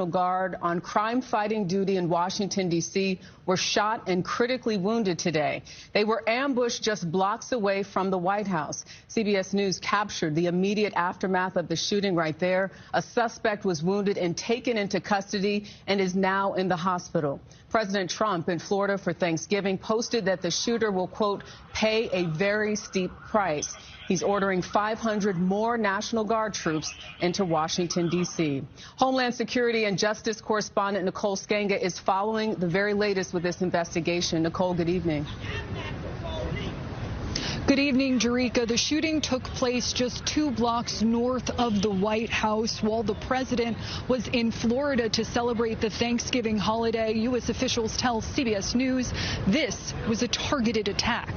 Guard on crime-fighting duty in Washington, D.C. were shot and critically wounded today. They were ambushed just blocks away from the White House. CBS News captured the immediate aftermath of the shooting right there. A suspect was wounded and taken into custody and is now in the hospital. President Trump in Florida for Thanksgiving posted that the shooter will, quote, pay a very steep price. He's ordering 500 more National Guard troops into Washington, D.C. Homeland Security and Justice correspondent Nicole Sganga is following the very latest with this investigation. Nicole, good evening. Good evening, Jerika. The shooting took place just 2 blocks north of the White House while the president was in Florida to celebrate the Thanksgiving holiday. U.S. officials tell CBS News this was a targeted attack.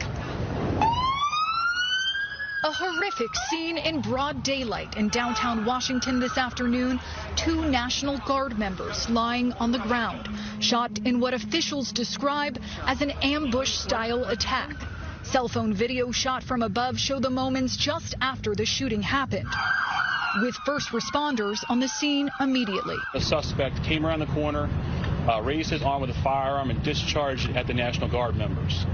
A horrific scene in broad daylight in downtown Washington this afternoon. 2 National Guard members lying on the ground, shot in what officials describe as an ambush-style attack. Cell phone video shot from above show the moments just after the shooting happened, with first responders on the scene immediately. The suspect came around the corner, raised his arm with a firearm and discharged it at the National Guard members.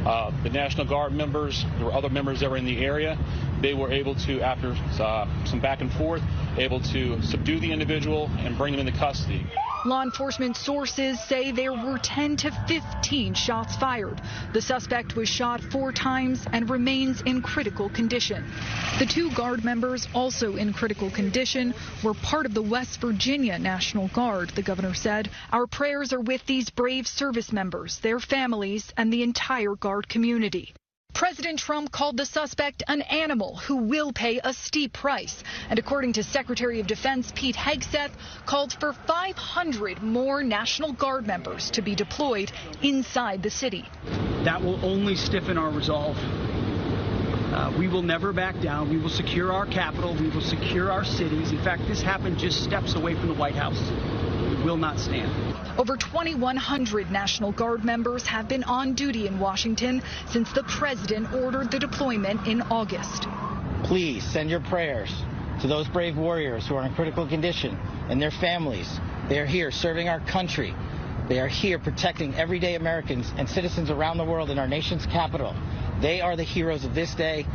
The National Guard members, there were other members that were in the area. They were able to, after some back and forth, able to subdue the individual and bring him into custody. Law enforcement sources say there were 10 to 15 shots fired. The suspect was shot 4 times and remains in critical condition. The 2 Guard members, also in critical condition, were part of the West Virginia National Guard, the governor said. Our prayers are with these brave service members, their families, and the entire Guard community. President Trump called the suspect an animal who will pay a steep price. And according to Secretary of Defense Pete Hegseth, called for 500 more National Guard members to be deployed inside the city. That will only stiffen our resolve. We will never back down. We will secure our capital. We will secure our cities. In fact, this happened just steps away from the White House. We will not stand. Over 2,100 National Guard members have been on duty in Washington since the president ordered the deployment in August. Please send your prayers to those brave warriors who are in critical condition and their families. They are here serving our country. They are here protecting everyday Americans and citizens around the world in our nation's capital. They are the heroes of this day.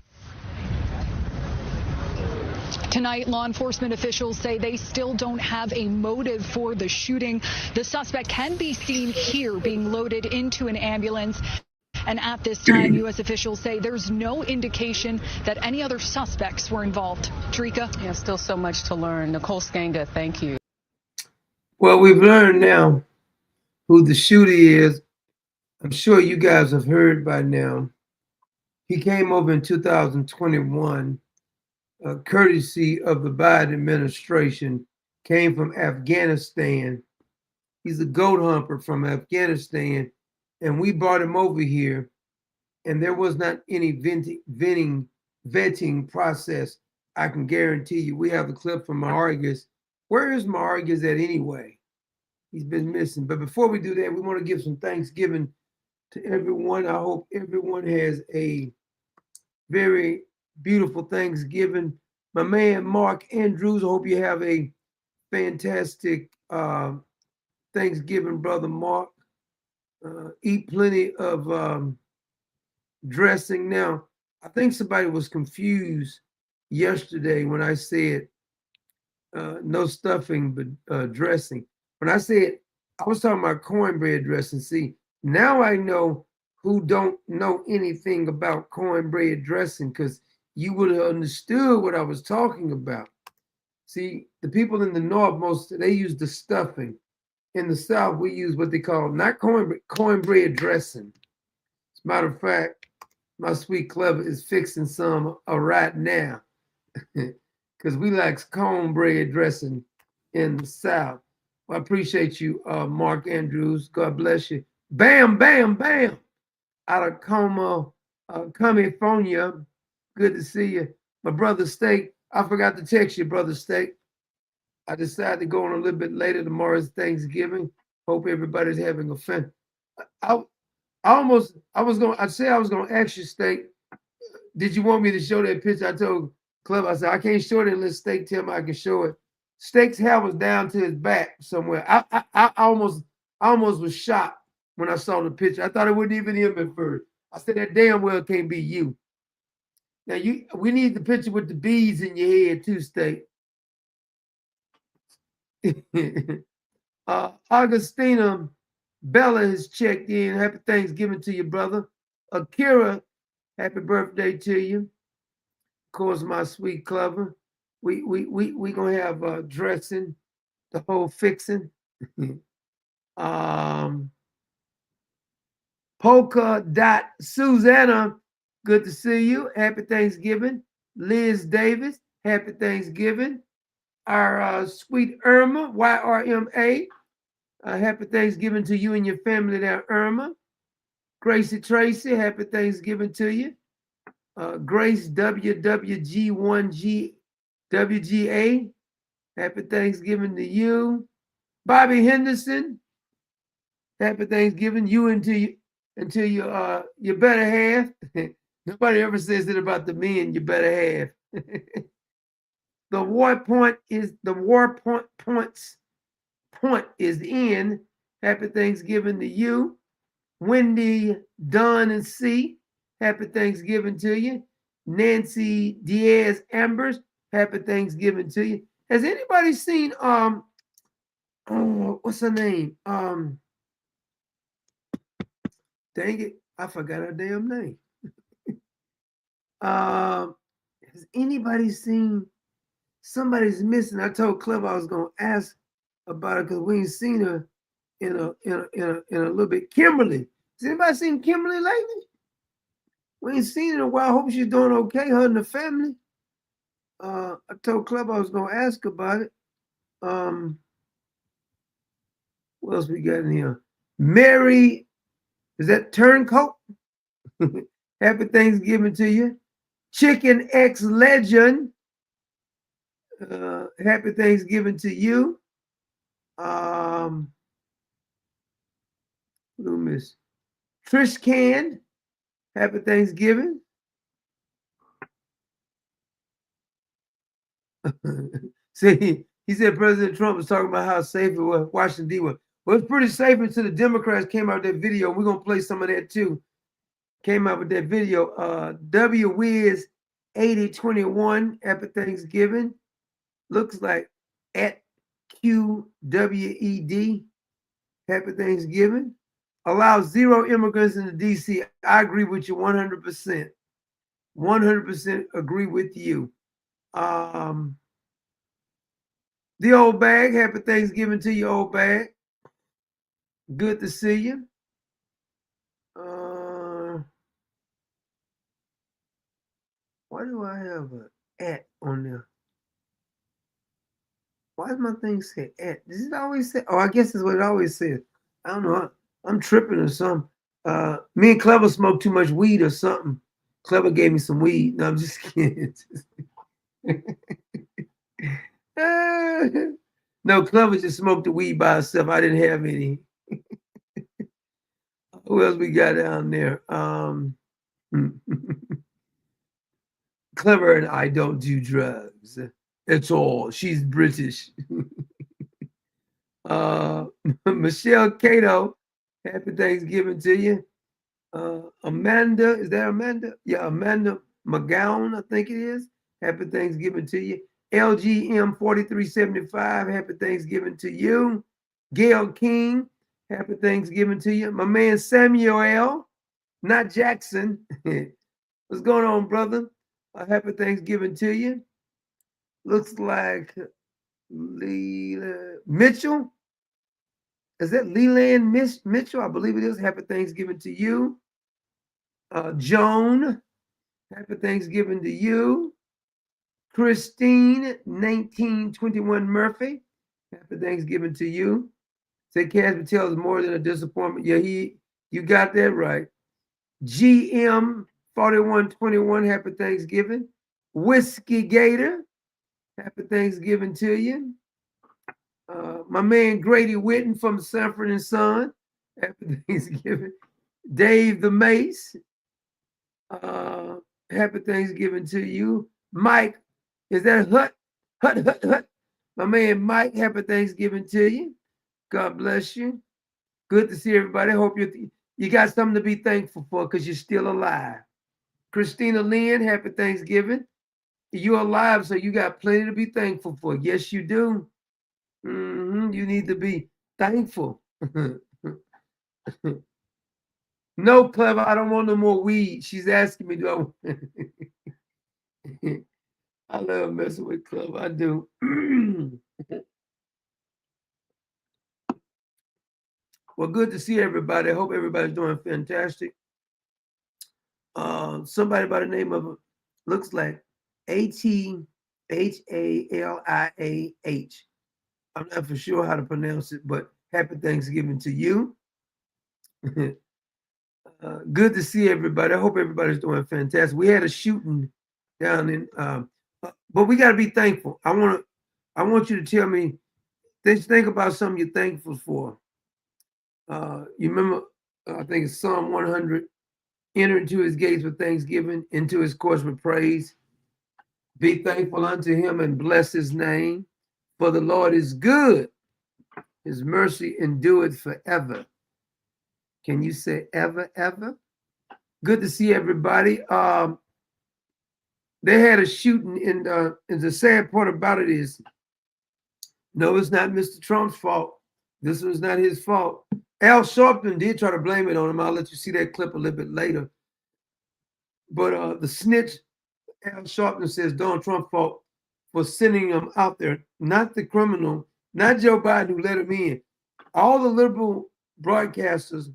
Tonight, law enforcement officials say they still don't have a motive for the shooting. The suspect can be seen here being loaded into an ambulance. And at this time, U.S. officials say there's no indication that any other suspects were involved. Jerika? Yeah, still so much to learn. Nicole Sganga, thank you. Well, we've learned now who the shooter is. I'm sure you guys have heard by now. He came over in 2021. Courtesy of the Biden administration, came from Afghanistan. He's a goat humper from Afghanistan, and we brought him over here, and there was not any vetting process. I can guarantee you. We have a clip from Mayorgas. Where is Mayorgas at anyway? He's been missing. But before we do that, we want to give some Thanksgiving to everyone. I hope everyone has a very beautiful Thanksgiving. My man, Mark Andrews, I hope you have a fantastic Thanksgiving, brother Mark. Eat plenty of dressing. Now, I think somebody was confused yesterday when I said no stuffing, but dressing. When I said, I was talking about cornbread dressing. See, now I know who don't know anything about cornbread dressing, because you would have understood what I was talking about. See, the people in the North, they use the stuffing. In the South, we use what they call, not cornbread dressing. As a matter of fact, my sweet clever is fixing some right now, because we like cornbread dressing in the South. Well, I appreciate you, Mark Andrews. God bless you. Bam, bam, bam. Out of California. Good to see you. My brother Steak, I forgot to text you, brother Steak. I decided to go on a little bit later. Tomorrow's Thanksgiving. Hope everybody's having a fun. I was gonna ask you, Steak, did you want me to show that picture? I told Clever, I said, I can't show it unless Steak tell me I can show it. Steak's hair was down to his back somewhere. I almost was shocked when I saw the picture. I thought it wasn't even him at first. I said that damn well can't be you. Now we need the picture with the beads in your head too, Steak. Augustina Bella has checked in. Happy Thanksgiving to you, brother. Akira, happy birthday to you. Of course, my sweet Clever. We gonna have dressing, the whole fixing. Polka Dot Susanna, good to see you. Happy Thanksgiving. Liz Davis, happy Thanksgiving. Our sweet Irma, YRMA, happy Thanksgiving to you and your family there, Irma. Gracie Tracy, happy Thanksgiving to you. Grace WWG1G WGA, happy Thanksgiving to you. Bobby Henderson, happy Thanksgiving you and to your better half. Nobody ever says it about the men, your better half. The point is in. Happy Thanksgiving to you. Wendy, Don, and C, happy Thanksgiving to you. Nancy Diaz Ambers, happy Thanksgiving to you. Has anybody seen what's her name? Dang it, I forgot her damn name. Has anybody seen Somebody's Missing? I told Clever I was gonna ask about it because we ain't seen her in a little bit. Kimberly. Has anybody seen Kimberly lately? We ain't seen her in a while. Hope she's doing okay, her and the family. I told Clever I was gonna ask about it. What else we got in here? Mary, is that Turncoat? Happy Thanksgiving to you. Chicken X Legend, happy Thanksgiving to you. Who miss? Trish Can, happy Thanksgiving. See, he said President Trump was talking about how safe it was, Washington, D.C. was. Well, it's pretty safe until the Democrats came out with that video. We're going to play some of that too. Came out with that video. W-Wiz 8021, happy Thanksgiving. Looks like at QWED, happy Thanksgiving. Allow 0 immigrants into D.C. I agree with you 100%. 100% agree with you. The Old Bag, happy Thanksgiving to you, Old Bag. Good to see you. Why do I have an at on there? Why does my thing say at? Does it always say? Oh, I guess it's what it always says. I don't know. I'm tripping or something. Me and Clever smoked too much weed or something. Clever gave me some weed. No, I'm just kidding. No, Clever just smoked the weed by herself. I didn't have any. Who else we got down there? Clever and I don't do drugs. That's all. She's British. Michelle Cato, happy Thanksgiving to you. Amanda, is that Amanda? Yeah, Amanda McGowan, I think it is. Happy Thanksgiving to you. LGM 4375, happy Thanksgiving to you. Gail King, happy Thanksgiving to you. My man Samuel, not Jackson. What's going on, brother? Happy Thanksgiving to you. Looks like Mitchell. Is that Leland Mitchell? I believe it is. Happy Thanksgiving to you. Joan, happy Thanksgiving to you. Christine, 1921 Murphy, happy Thanksgiving to you. Say Cash Patel is more than a disappointment. Yeah, you got that right. GM 4121, happy Thanksgiving. Whiskey Gator, happy Thanksgiving to you. My man Grady Whitten from Sanford and Son, happy Thanksgiving. Dave the Mace, happy Thanksgiving to you. Mike, is that Hut? My man Mike, happy Thanksgiving to you. God bless you. Good to see everybody. Hope you got something to be thankful for because you're still alive. Christina Lynn, happy Thanksgiving. You're alive, so you got plenty to be thankful for. Yes, you do. You need to be thankful. No, Clever, I don't want no more weed. She's asking me, do I? I love messing with Clever. I do. Well, good to see everybody. I hope everybody's doing fantastic. Somebody by the name of, looks like ATHALIAH. I'm not for sure how to pronounce it, but happy Thanksgiving to you. Good to see everybody. I hope everybody's doing fantastic. We had a shooting down in, but we got to be thankful. I want you to tell me, think about something you're thankful for. You remember, I think it's Psalm 100, enter into his gates with thanksgiving, into his courts with praise. Be thankful unto him and bless his name, for the Lord is good. His mercy endureth forever. Can you say ever, ever? Good to see everybody. They had a shooting and the sad part about it is, no, it's not Mr. Trump's fault. This was not his fault. Al Sharpton did try to blame it on him. I'll let you see that clip a little bit later. But the snitch, Al Sharpton, says Donald Trump's fault for sending him out there, not the criminal, not Joe Biden who let him in. All the liberal broadcasters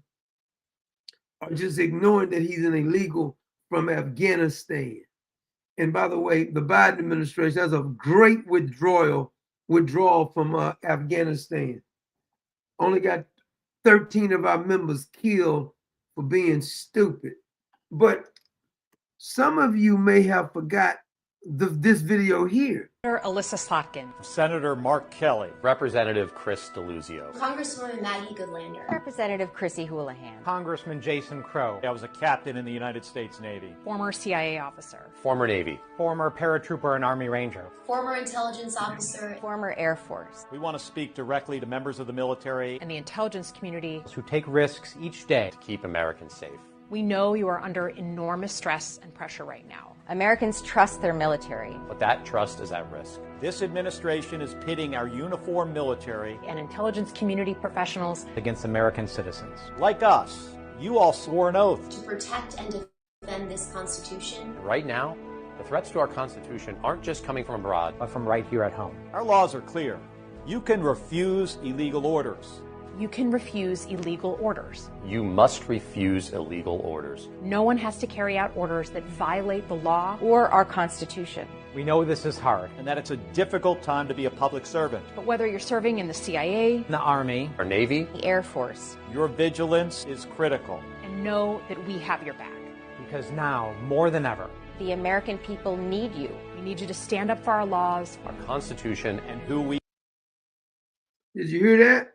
are just ignoring that he's an illegal from Afghanistan. And by the way, the Biden administration has a great withdrawal from Afghanistan. Only got 13 of our members killed for being stupid. But some of you may have forgot this video here. Alyssa Slotkin. Senator Mark Kelly. Representative Chris Deluzio. Congresswoman Maggie Goodlander. Representative Chrissy Houlihan. Congressman Jason Crow. I was a captain in the United States Navy. Former CIA officer. Former Navy. Former paratrooper and Army Ranger. Former intelligence officer. Former Air Force. We want to speak directly to members of the military and the intelligence community who take risks each day to keep Americans safe. We know you are under enormous stress and pressure right now. Americans trust their military. But that trust is at risk. This administration is pitting our uniformed military and intelligence community professionals against American citizens. Like us, you all swore an oath to protect and defend this Constitution. Right now, the threats to our Constitution aren't just coming from abroad, but from right here at home. Our laws are clear. You can refuse illegal orders. You can refuse illegal orders. You must refuse illegal orders. No one has to carry out orders that violate the law or our Constitution. We know this is hard and that it's a difficult time to be a public servant. But whether you're serving in the CIA, the Army, or Navy, the Air Force, your vigilance is critical. And know that we have your back. Because now, more than ever, the American people need you. We need you to stand up for our laws, our Constitution, and who we. Did you hear that?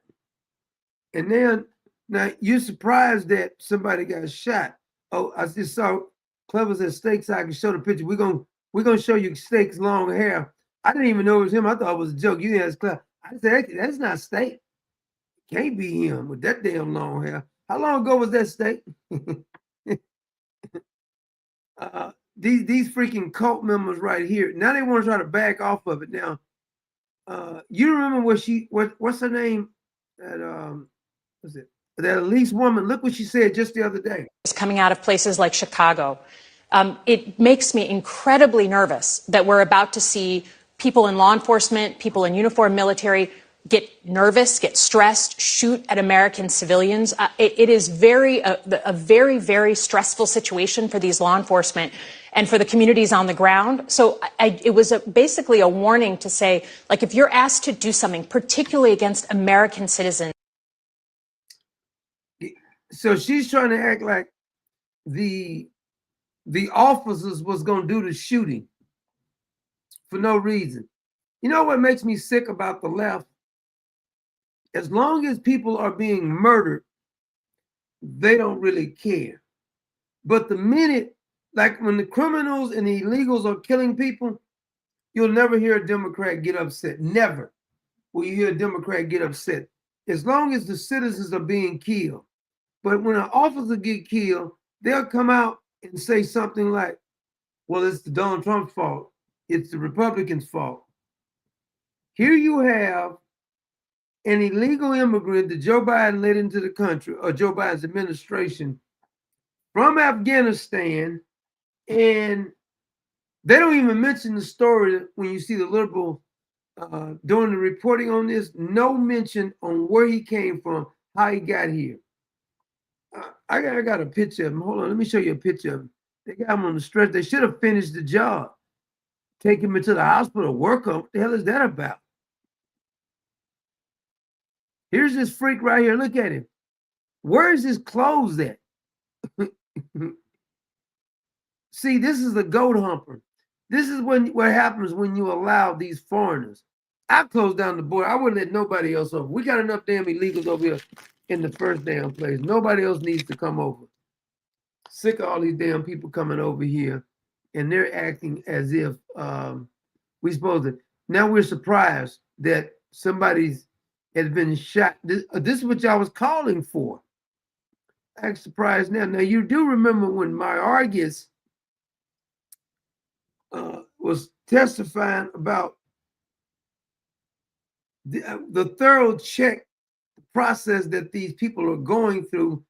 And then, now you're surprised that somebody got shot. Oh, I just saw Clever said steak, so I can show the picture. We're gonna show you Steak's long hair. I didn't even know it was him. I thought it was a joke. You think that's Clever? I said that's not Steak. Can't be him with that damn long hair. How long ago was that, Steak? These freaking cult members right here. Now they want to try to back off of it. Now, you remember what's her name? That Elise woman, look what she said just the other day. It's coming out of places like Chicago. It makes me incredibly nervous that we're about to see people in law enforcement, people in uniform military get nervous, get stressed, shoot at American civilians. It is a very, very stressful situation for these law enforcement and for the communities on the ground. So it was basically a warning to say, like, if you're asked to do something, particularly against American citizens. So she's trying to act like the officers was going to do the shooting for no reason. You know what makes me sick about the left? As long as people are being murdered, they don't really care. But the minute, like when the criminals and the illegals are killing people, you'll never hear a Democrat get upset. Never. where you hear a Democrat get upset. As long as the citizens are being killed. But when an officer get killed, they'll come out and say something like, well, it's the Donald Trump's fault. It's the Republicans' fault. Here you have an illegal immigrant that Joe Biden led into the country, or Joe Biden's administration, from Afghanistan, and they don't even mention the story when you see the liberal doing the reporting on this. No mention on where he came from, how he got here. I got a picture of him. Hold on, let me show you a picture of him. They got him on the stretcher. They should have finished the job. Take him into the hospital, work on. What the hell is that about? Here's this freak right here. Look at him. Where is his clothes at? See, this is the goat humper. This is what happens when you allow these foreigners. I closed down the border. I wouldn't let nobody else over. We got enough damn illegals over here in the first damn place. Nobody else needs to come over. Sick of all these damn people coming over here, and they're acting as if we supposed to. Now we're surprised that somebody's has been shot. This is what y'all was calling for. I'm surprised now. Now you do remember when Mayorkas was testifying about the thorough check process that these people are going through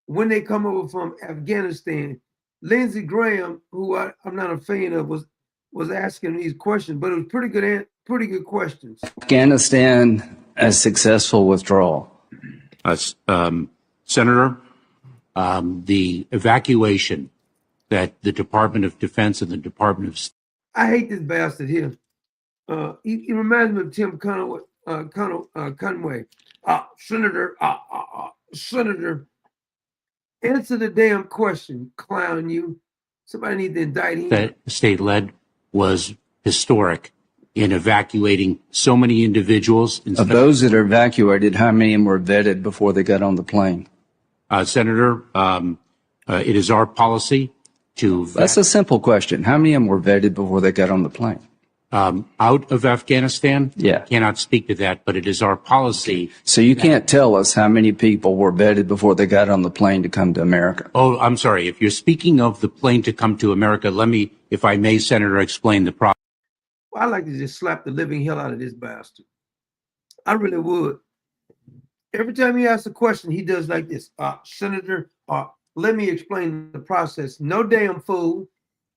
when they come over from Afghanistan. Lindsey Graham, who I'm not a fan of, was asking these questions, but it was pretty good questions. Afghanistan, a successful withdrawal. Senator, the evacuation that the Department of Defense and the Department of State. I hate this bastard here. He reminds me of Tim Conway. Senator, answer the damn question, clown you. Somebody need to indict him. That state-led was historic in evacuating so many individuals. Of those that are evacuated, how many of them were vetted before they got on the plane? Senator, it is our policy to vet. That's a simple question. How many of them were vetted before they got on the plane? Out of Afghanistan? Yeah. Cannot speak to that, but it is our policy. So you can't tell us how many people were vetted before they got on the plane to come to America? Oh, I'm sorry. If you're speaking of the plane to come to America, let me, if I may, Senator, explain the process. Well, I'd like to just slap the living hell out of this bastard. I really would. Every time he asks a question, he does like this. Senator, let me explain the process. No damn fool.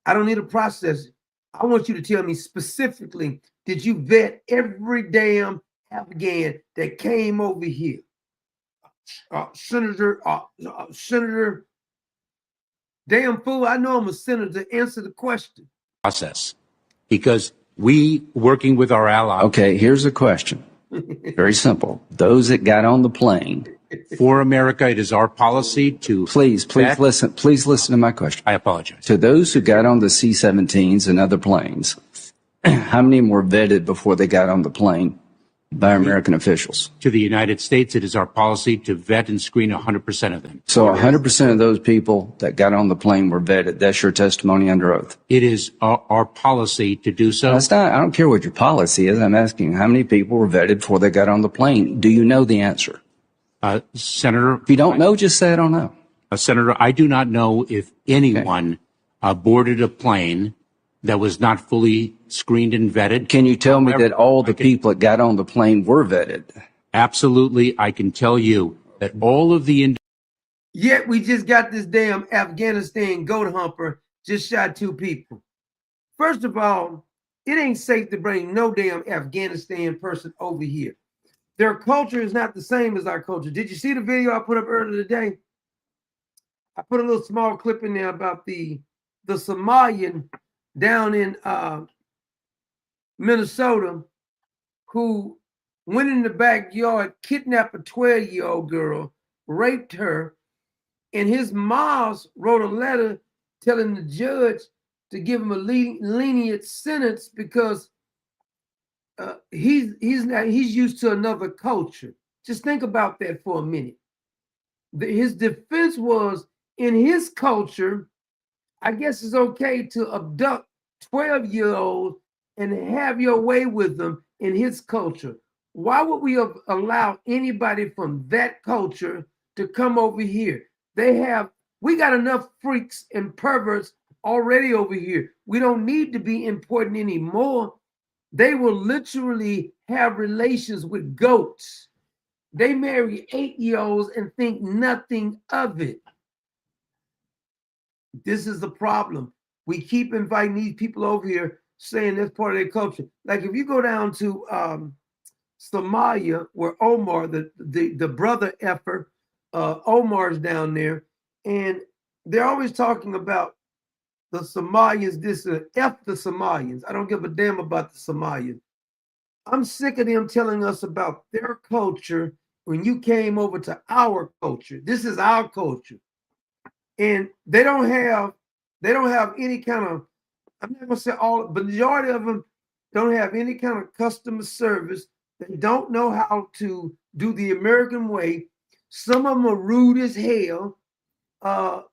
I don't need a process. I want you to tell me specifically, did you vet every damn Afghan that came over here? Senator, damn fool, I know I'm a senator. Answer the question. Process. Because we, working with our allies. Okay, here's a question. Very simple. Those that got on the plane. For America, it is our policy to. Please listen to my question. I apologize. To those who got on the C-17s and other planes, how many were vetted before they got on the plane by American officials? To the United States, it is our policy to vet and screen 100% of them. So 100% of those people that got on the plane were vetted. That's your testimony under oath. It is our policy to do so. That's not, I don't care what your policy is. I'm asking how many people were vetted before they got on the plane. Do you know the answer? Senator. If you don't know, just say I don't know. Senator, I do not know if anyone boarded a plane that was not fully screened and vetted. Can you tell me that all the people that got on the plane were vetted? Absolutely. I can tell you that all of the. Yet we just got this damn Afghanistan goat humper just shot 2 people. First of all, it ain't safe to bring no damn Afghanistan person over here. Their culture is not the same as our culture. Did you see the video I put up earlier today? I put a little small clip in there about the Somalian down in Minnesota who went in the backyard, kidnapped a 12-year-old girl, raped her, and his mom wrote a letter telling the judge to give him a lenient sentence because he's used to another culture. Just think about that for a minute. His defense was, in his culture, I guess it's okay to abduct 12-year-olds and have your way with them in his culture. Why would we allow anybody from that culture to come over here? We got enough freaks and perverts already over here. We don't need to be important anymore. They will literally have relations with goats. They marry 8-year-olds and think nothing of it. This is the problem. We keep inviting these people over here saying that's part of their culture. Like if you go down to Somalia, where Omar, the brother effer, Omar's down there, and they're always talking about the Somalians, F the Somalians. I don't give a damn about the Somalians. I'm sick of them telling us about their culture when you came over to our culture. This is our culture. And they don't have any kind of, I'm not gonna say all, but the majority of them don't have any kind of customer service. They don't know how to do the American way. Some of them are rude as hell.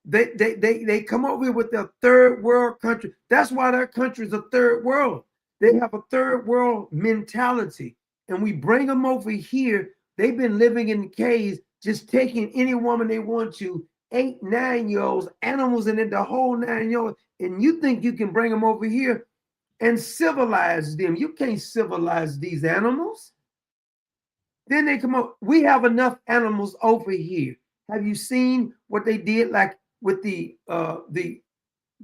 They come over here with their third world country. That's why their country is a third world. They have a third world mentality, and we bring them over here. They've been living in caves, just taking any woman they want to, 8, 9-year-olds, animals, and then the whole 9-year-olds. And you think you can bring them over here and civilize them? You can't civilize these animals. Then they come up. We have enough animals over here. Have you seen what they did, like with the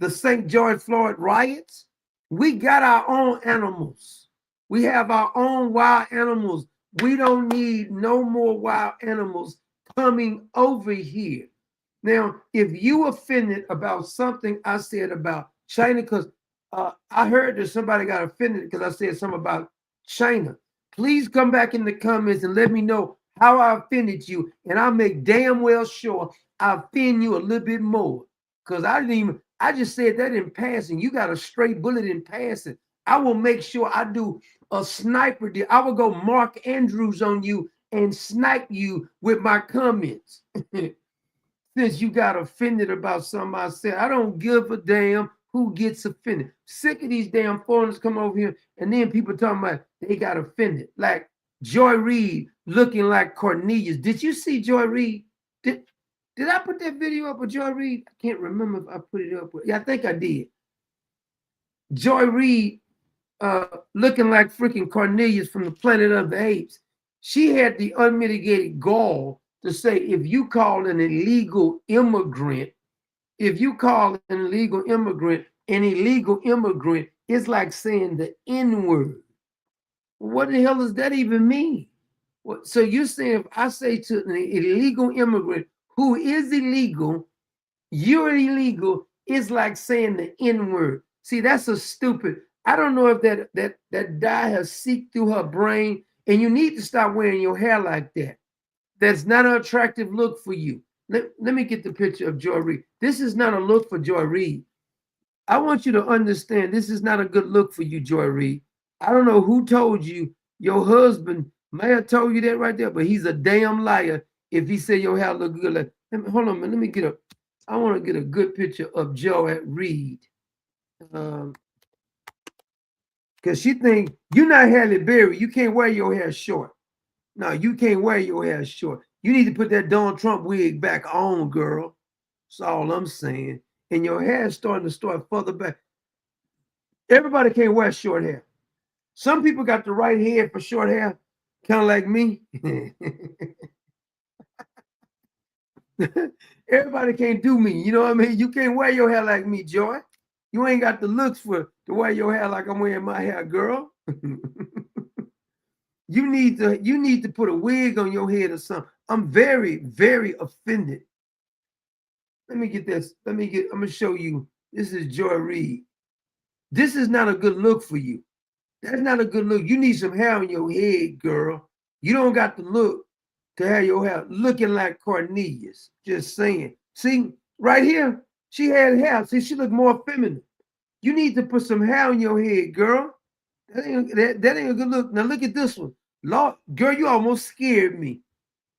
St. George Floyd riots? We got our own animals. We have our own wild animals. We don't need no more wild animals coming over here. Now, if you offended about something I said about China, because I heard that somebody got offended because I said something about China, please come back in the comments and let me know how I offended you, and I'll make damn well sure I offend you a little bit more. Because I just said that in passing. You got a straight bullet in passing. I will make sure I do a sniper deal. I will go Mark Andrews on you and snipe you with my comments. Since you got offended about something I said, I don't give a damn who gets offended. Sick of these damn foreigners come over here and then people talking about they got offended. Like Joy Reid looking like Cornelius. Did you see Joy Reid? Did I put that video up with Joy Reid? I can't remember if I put it up. Yeah, I think I did. Joy Reid looking like freaking Cornelius from the Planet of the Apes. She had the unmitigated gall to say, if you call an illegal immigrant, an illegal immigrant, it's like saying the N-word. What the hell does that even mean? So you're saying if I say to an illegal immigrant who is illegal, you're illegal, it's like saying the N-word. See, that's a stupid. I don't know if that dye has seeped through her brain, and you need to stop wearing your hair like that. That's not an attractive look for you. Let me get the picture of Joy Reid. This is not a look for Joy Reid. I want you to understand this is not a good look for you, Joy Reid. I don't know who told you. Your husband may have told you that right there, but he's a damn liar if he said your hair look good. Like, hold on, man. Let me get I want to get a good picture of Joy Reid. Because she think you're not Halle Berry. You can't wear your hair short. No, you can't wear your hair short. You need to put that Donald Trump wig back on, girl. That's all I'm saying. And your hair is starting to start further back. Everybody can't wear short hair. Some people got the right head for short hair, kind of like me. Everybody can't do me. You know what I mean? You can't wear your hair like me, Joy. You ain't got the looks to wear your hair like I'm wearing my hair, girl. You need to put a wig on your head or something. I'm very, very offended. Let me get this. I'm gonna show you. This is Joy Reid. This is not a good look for you. That's not a good look. You need some hair on your head, girl. You don't got the look to have your hair looking like Cornelius. Just saying. See, right here, she had hair. See, she looked more feminine. You need to put some hair on your head, girl. That ain't a good look. Now look at this one. Lord, girl, you almost scared me.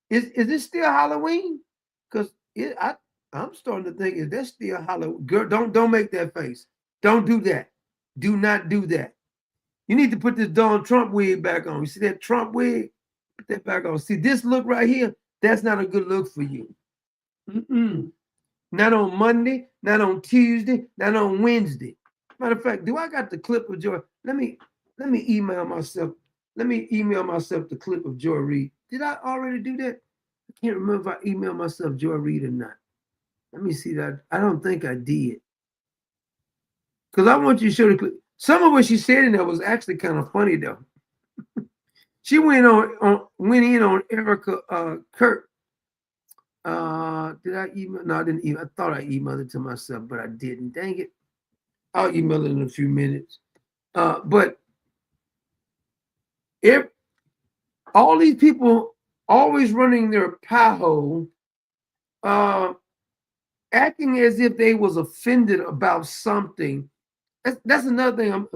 Is this still Halloween? Because I'm starting to think, is that still Halloween? Girl, don't make that face. Don't do that. Do not do that. You need to put this Donald Trump wig back on. You see that Trump wig? Put that back on. See this look right here? That's not a good look for you. Not on Monday, not on Tuesday, not on Wednesday. Matter of fact, do I got the clip of Joy? Let me email myself. Let me email myself the clip of Joy Reid. Did I already do that? I can't remember if I emailed myself Joy Reid or not. Let me see that. I don't think I did. Because I want you to show the clip. Some of what she said in there was actually kind of funny though. She went in on Erica Kirk. Did I email? No, I didn't email. I thought I emailed it to myself, but I didn't. Dang it. I'll email it in a few minutes. But if all these people always running their pie hole, acting as if they was offended about something. That's another thing.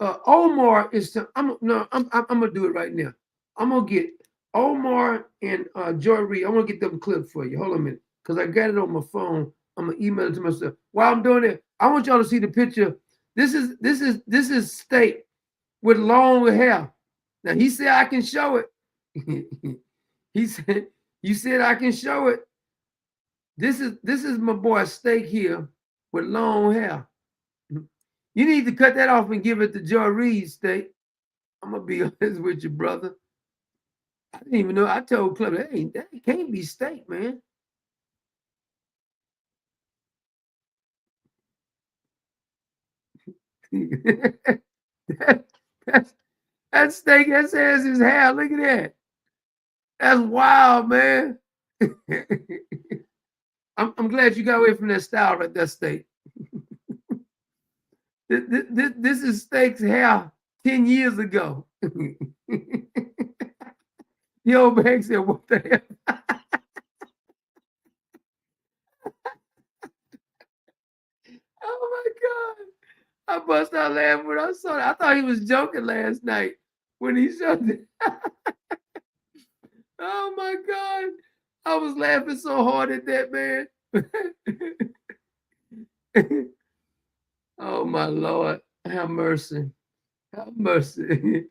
Omar is. I'm gonna do it right now. I'm gonna get Omar and Joy Reid. I'm gonna get them clips for you. Hold on a minute, because I got it on my phone. I'm gonna email it to myself. While I'm doing it, I want y'all to see the picture. This is State with long hair. Now he said I can show it. He said, "You said I can show it." This is my boy Steak here with long hair. You need to cut that off and give it to Joy Reid, Steak. I'm gonna be honest with you, brother. I didn't even know. I told Club, hey, that can't be Steak, man. that Steak that says his hair. Look at that. That's wild, man. I'm glad you got away from that style right there, Steak. This is Steak's hair 10 years ago. The old man said, what the hell? Oh my God. I bust out laughing when I saw that. I thought he was joking last night when he showed it. Oh my God. I was laughing so hard at that, man. Oh my Lord. Have mercy. Have mercy.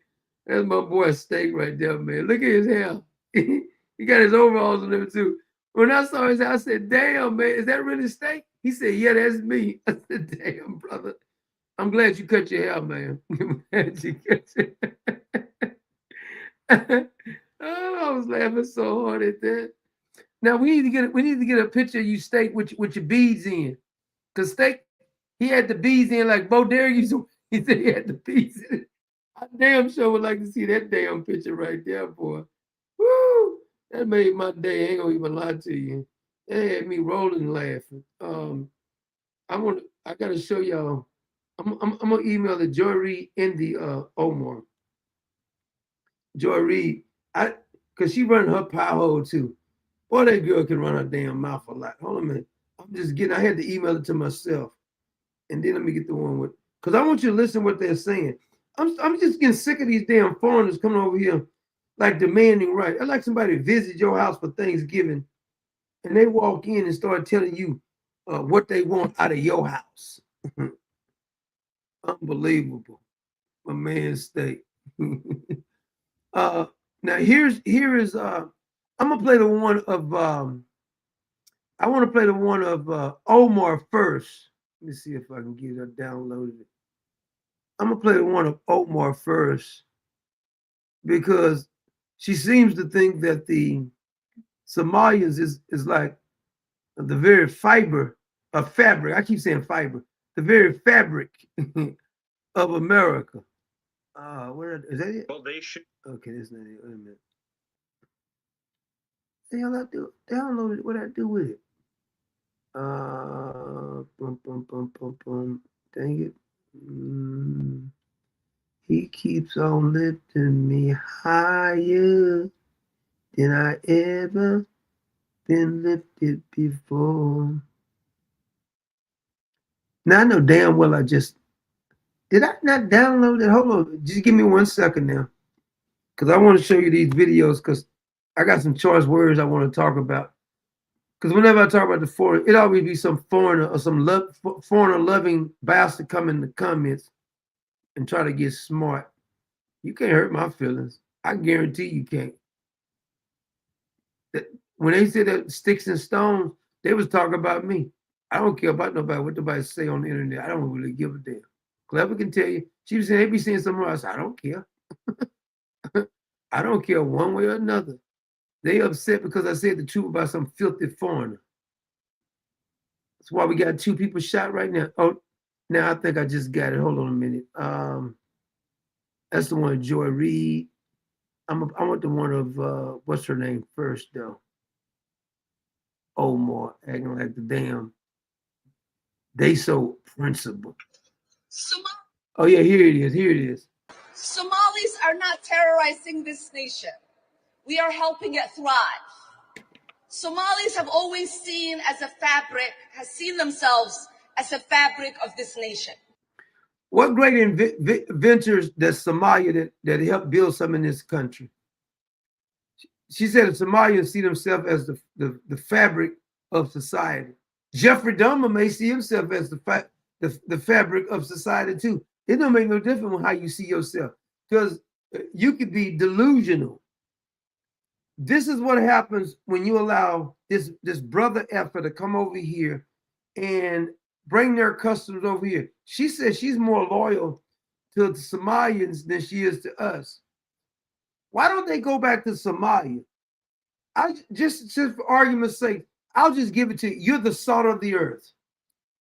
That's my boy Steak right there, man. Look at his hair. He got his overalls on there too. When I saw his hair, I said, damn, man, is that really Steak? He said, yeah, that's me. I said, damn, brother. I'm glad you cut your hair, man. I'm glad you cut your Oh, I was laughing so hard at that. Now we need to get a picture of you, Steak, with your beads in. Because Steak, he had the beads in like Bo Derek used to. He said he had the beads in. I damn sure would like to see that damn picture right there, boy. Woo! That made my day. I ain't gonna even lie to you. That had me rolling laughing. I gotta show y'all. I'm gonna email the Joy Reid and the Omar. Joy Reid, cause she running her pie hole too. Boy, that girl can run her damn mouth a lot. Hold on a minute. I had to email it to myself. And then let me get the one with, because I want you to listen to what they're saying. I'm just getting sick of these damn foreigners coming over here like demanding right. I like somebody to visit your house for Thanksgiving and they walk in and start telling you what they want out of your house. Unbelievable. My man Steak. Now here is I'm gonna play the one of I want to play the one of Omar first. Let me see if I can get it downloaded. I'm gonna play the one of Omar first because she seems to think that the Somalians is like the very fiber of fabric. I keep saying fiber, the very fabric of America. Where is that it? Well, they should. Okay, that's not it. Wait a minute. The hell I do? Download it. What I do with it? Dang it. He keeps on lifting me higher than I ever been lifted before. Now I know damn well did I not download it? Hold on, just give me 1 second now. Because I want to show you these videos because I got some choice words I want to talk about. Because whenever I talk about the foreign, it always be some foreigner or some foreigner loving bastard come in the comments and try to get smart. You can't hurt my feelings. I guarantee you can't. When they said that sticks and stones, they was talking about me. I don't care about nobody, what nobody say on the internet. I don't really give a damn. Clever can tell you. She was saying, they be saying somewhere else. I don't care. I don't care one way or another. They upset because I said the truth about some filthy foreigner. That's why we got 2 people shot right now. Oh, now I think I just got it. Hold on a minute. That's the one, Joy Reid. I want the one of, what's her name first, though? Omar, acting like the damn. They so principled. Oh, yeah, here it is. Here it is. Somalis are not terrorizing this nation. We are helping it thrive. Somalis have always seen themselves as a fabric of this nation. What great inventors does Somalia that helped build something in this country? She said that Somalians see themselves as the fabric of society. Jeffrey Dahmer may see himself as the fabric of society too. It don't make no difference with how you see yourself, because you could be delusional. This is what happens when you allow this brother effer to come over here and bring their customs over here. She says she's more loyal to the Somalians than she is to us. Why don't they go back to Somalia? Just for argument's sake, I'll just give it to you. You're the salt of the earth.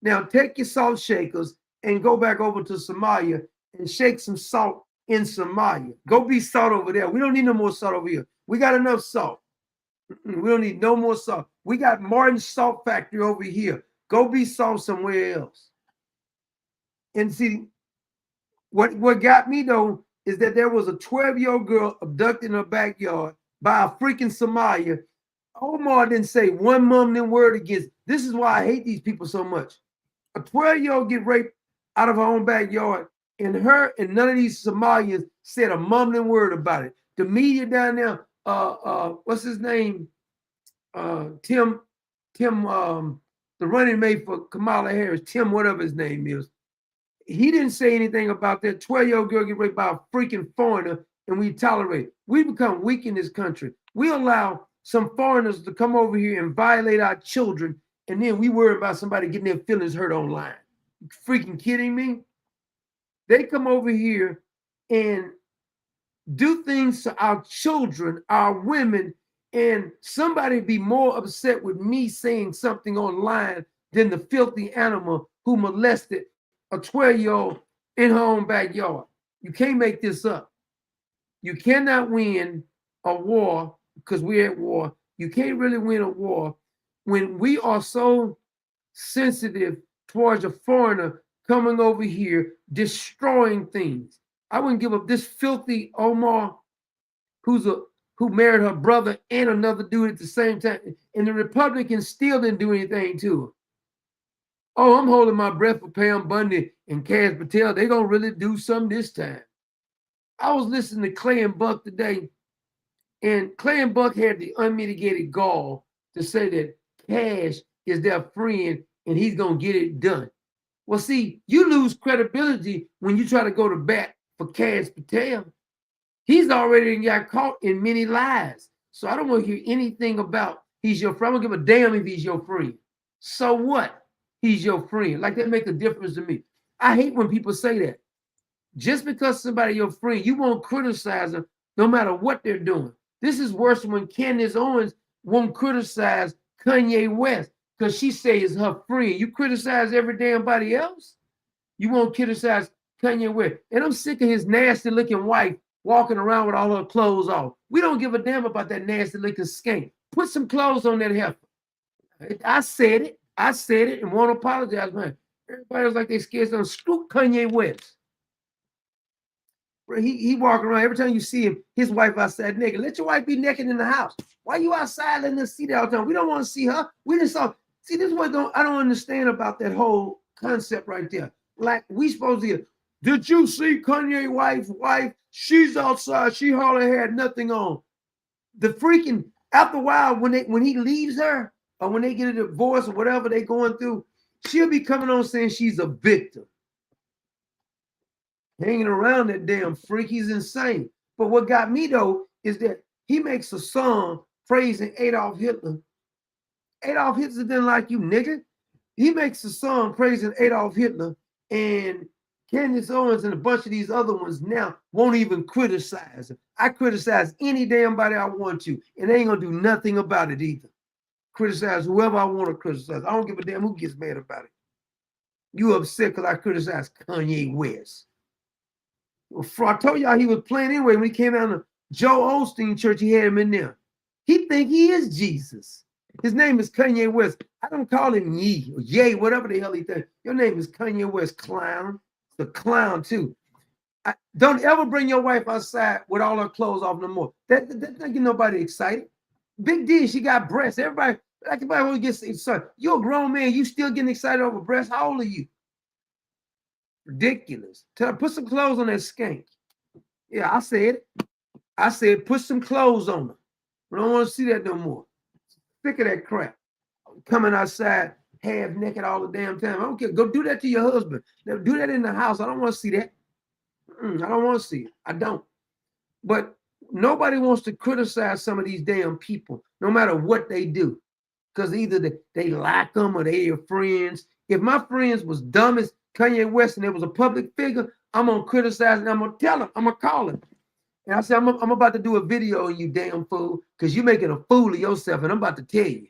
Now take your salt shakers and go back over to Somalia and shake some salt in Somalia. Go be salt over there. We don't need no more salt over here. We got enough salt. We don't need no more salt. We got Martin's Salt Factory over here. Go be salt somewhere else. And see, what got me though is that there was a 12-year-old girl abducted in her backyard by a freaking Somalia. Omar didn't say one mumbling word against. This is why I hate these people so much. A 12-year-old get raped out of her own backyard, and her and none of these Somalians said a mumbling word about it. The media down there, what's his name? Tim, the running mate for Kamala Harris, Tim, whatever his name is. He didn't say anything about that 12-year-old girl get raped by a freaking foreigner, and we tolerate it. We become weak in this country. We allow some foreigners to come over here and violate our children, and then we worry about somebody getting their feelings hurt online. You freaking kidding me? They come over here and do things to our children, our women, and somebody be more upset with me saying something online than the filthy animal who molested a 12-year-old in her own backyard. You can't make this up. You cannot win a war because we're at war. You can't really win a war when we are so sensitive towards a foreigner coming over here, destroying things. I wouldn't give up this filthy Omar who married her brother and another dude at the same time. And the Republicans still didn't do anything to her. Oh, I'm holding my breath for Pam Bundy and Kash Patel. They're going to really do something this time. I was listening to Clay and Buck today, and Clay and Buck had the unmitigated gall to say that Kash is their friend and he's going to get it done. Well, see, you lose credibility when you try to go to bat for Kash Patel. He's already got caught in many lies. So I don't want to hear anything about he's your friend. I don't give a damn if he's your friend. So what? He's your friend. Like that make a difference to me. I hate when people say that. Just because somebody your friend, you won't criticize them no matter what they're doing. This is worse than when Candace Owens won't criticize Kanye West because she says her friend. You criticize every damn body else. You won't criticize Kanye West. And I'm sick of his nasty looking wife walking around with all her clothes off. We don't give a damn about that nasty looking skank. Put some clothes on that heifer. I said it. I said it and won't apologize, man. Everybody was like they scared some screw Kanye West. He walking around every time you see him, his wife outside naked. Let your wife be naked in the house. Why you outside letting us see that all the time? We don't want to see her. We just saw. See, this is what I don't understand about that whole concept right there. Like we supposed to get. Did you see Kanye wife? She's outside. She hardly had nothing on. The freaking after a while when he leaves her or when they get a divorce or whatever they going through, she'll be coming on saying she's a victim. hanging around that damn freak. He's insane. But what got me though is that he makes a song praising Adolf Hitler. Adolf Hitler didn't like you, nigga. He makes a song praising Adolf Hitler, and Candace Owens and a bunch of these other ones now won't even criticize him. I criticize any damn body I want to, and they ain't gonna do nothing about it either. Criticize whoever I want to criticize. I don't give a damn who gets mad about it. You upset because I criticize Kanye West. Well, I told y'all he was playing anyway when he came down to Joe Osteen church. He had him in there. He think he is Jesus. His name is Kanye West. I don't call him Ye or Ye, whatever the hell he thinks. Your name is Kanye West, clown. The clown too. Don't ever bring your wife outside with all her clothes off no more. That don't get nobody excited. Big D, she got breasts. Everybody always gets excited. You're a grown man. You still getting excited over breasts? How old are you? Ridiculous. Tell her, put some clothes on that skank. Yeah, I said it. I said put some clothes on her. We don't want to see that no more. Sick of that crap. Coming outside half naked all the damn time. I don't care. Go do that to your husband. Now, do that in the house. I don't want to see that. I don't want to see it. I don't. But nobody wants to criticize some of these damn people, no matter what they do. Because either they like them or they are friends. If my friends was dumb as Kanye West and it was a public figure, I'm going to criticize and I'm going to tell him. I'm going to call him. And I said, I'm about to do a video on you, damn fool, because you're making a fool of yourself, and I'm about to tell you.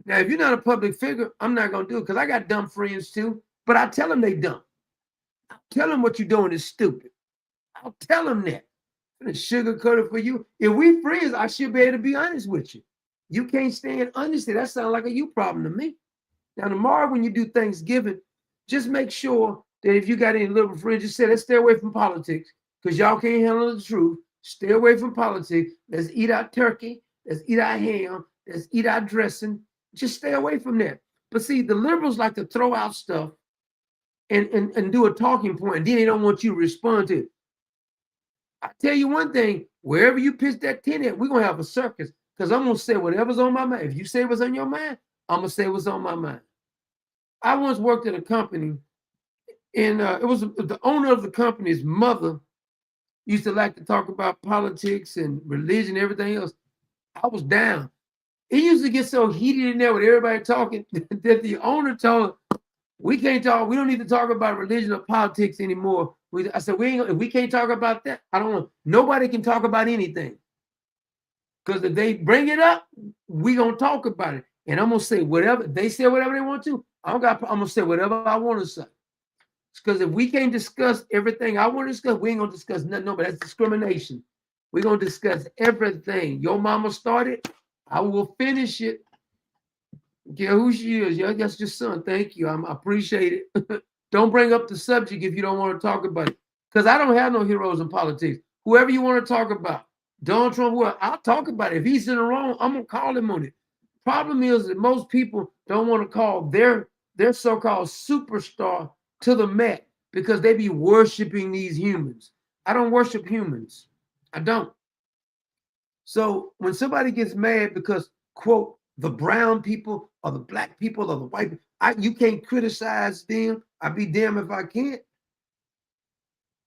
Now, if you're not a public figure, I'm not going to do it because I got dumb friends too, but I tell them they dumb. I'll tell them what you're doing is stupid. I'll tell them that. I'm going to sugarcoat it for you. If we friends, I should be able to be honest with you. You can't stand honesty. That sounds like a you problem to me. Now, tomorrow when you do Thanksgiving, just make sure that if you got any little friends, just say, let's stay away from politics because y'all can't handle the truth. Stay away from politics. Let's eat our turkey. Let's eat our ham. Let's eat our dressing. Just stay away from that. But see, the liberals like to throw out stuff and do a talking point, and then they don't want you to respond to it. I tell you one thing, wherever you pitch that tent at, we're going to have a circus because I'm going to say whatever's on my mind. If you say what's on your mind, I'm going to say what's on my mind. I once worked at a company, and it was the owner of the company's mother used to like to talk about politics and religion and everything else. I was down. It used to get so heated in there with everybody talking that the owner told her, we can't talk, we don't need to talk about religion or politics anymore. I said, if we can't talk about that, I don't know. Nobody can talk about anything. Because if they bring it up, we gonna talk about it. And I'm gonna say whatever, they say whatever they want to. I'm gonna say whatever I want to say. Because if we can't discuss everything I want to discuss, we ain't gonna discuss nothing. No, but that's discrimination. We're gonna discuss everything. Your mama started, I will finish it. Yeah, who she is? Yeah, that's your son. Thank you. I appreciate it. Don't bring up the subject if you don't want to talk about it. Because I don't have no heroes in politics. Whoever you want to talk about, Donald Trump, whoever, I'll talk about it. If he's in the wrong, I'm gonna call him on it. Problem is that most people don't want to call their so-called superstar to the mat because they be worshiping these humans. I don't worship humans. I don't. So when somebody gets mad because, quote, the brown people or the black people or the white people, you can't criticize them. I'd be damned if I can't.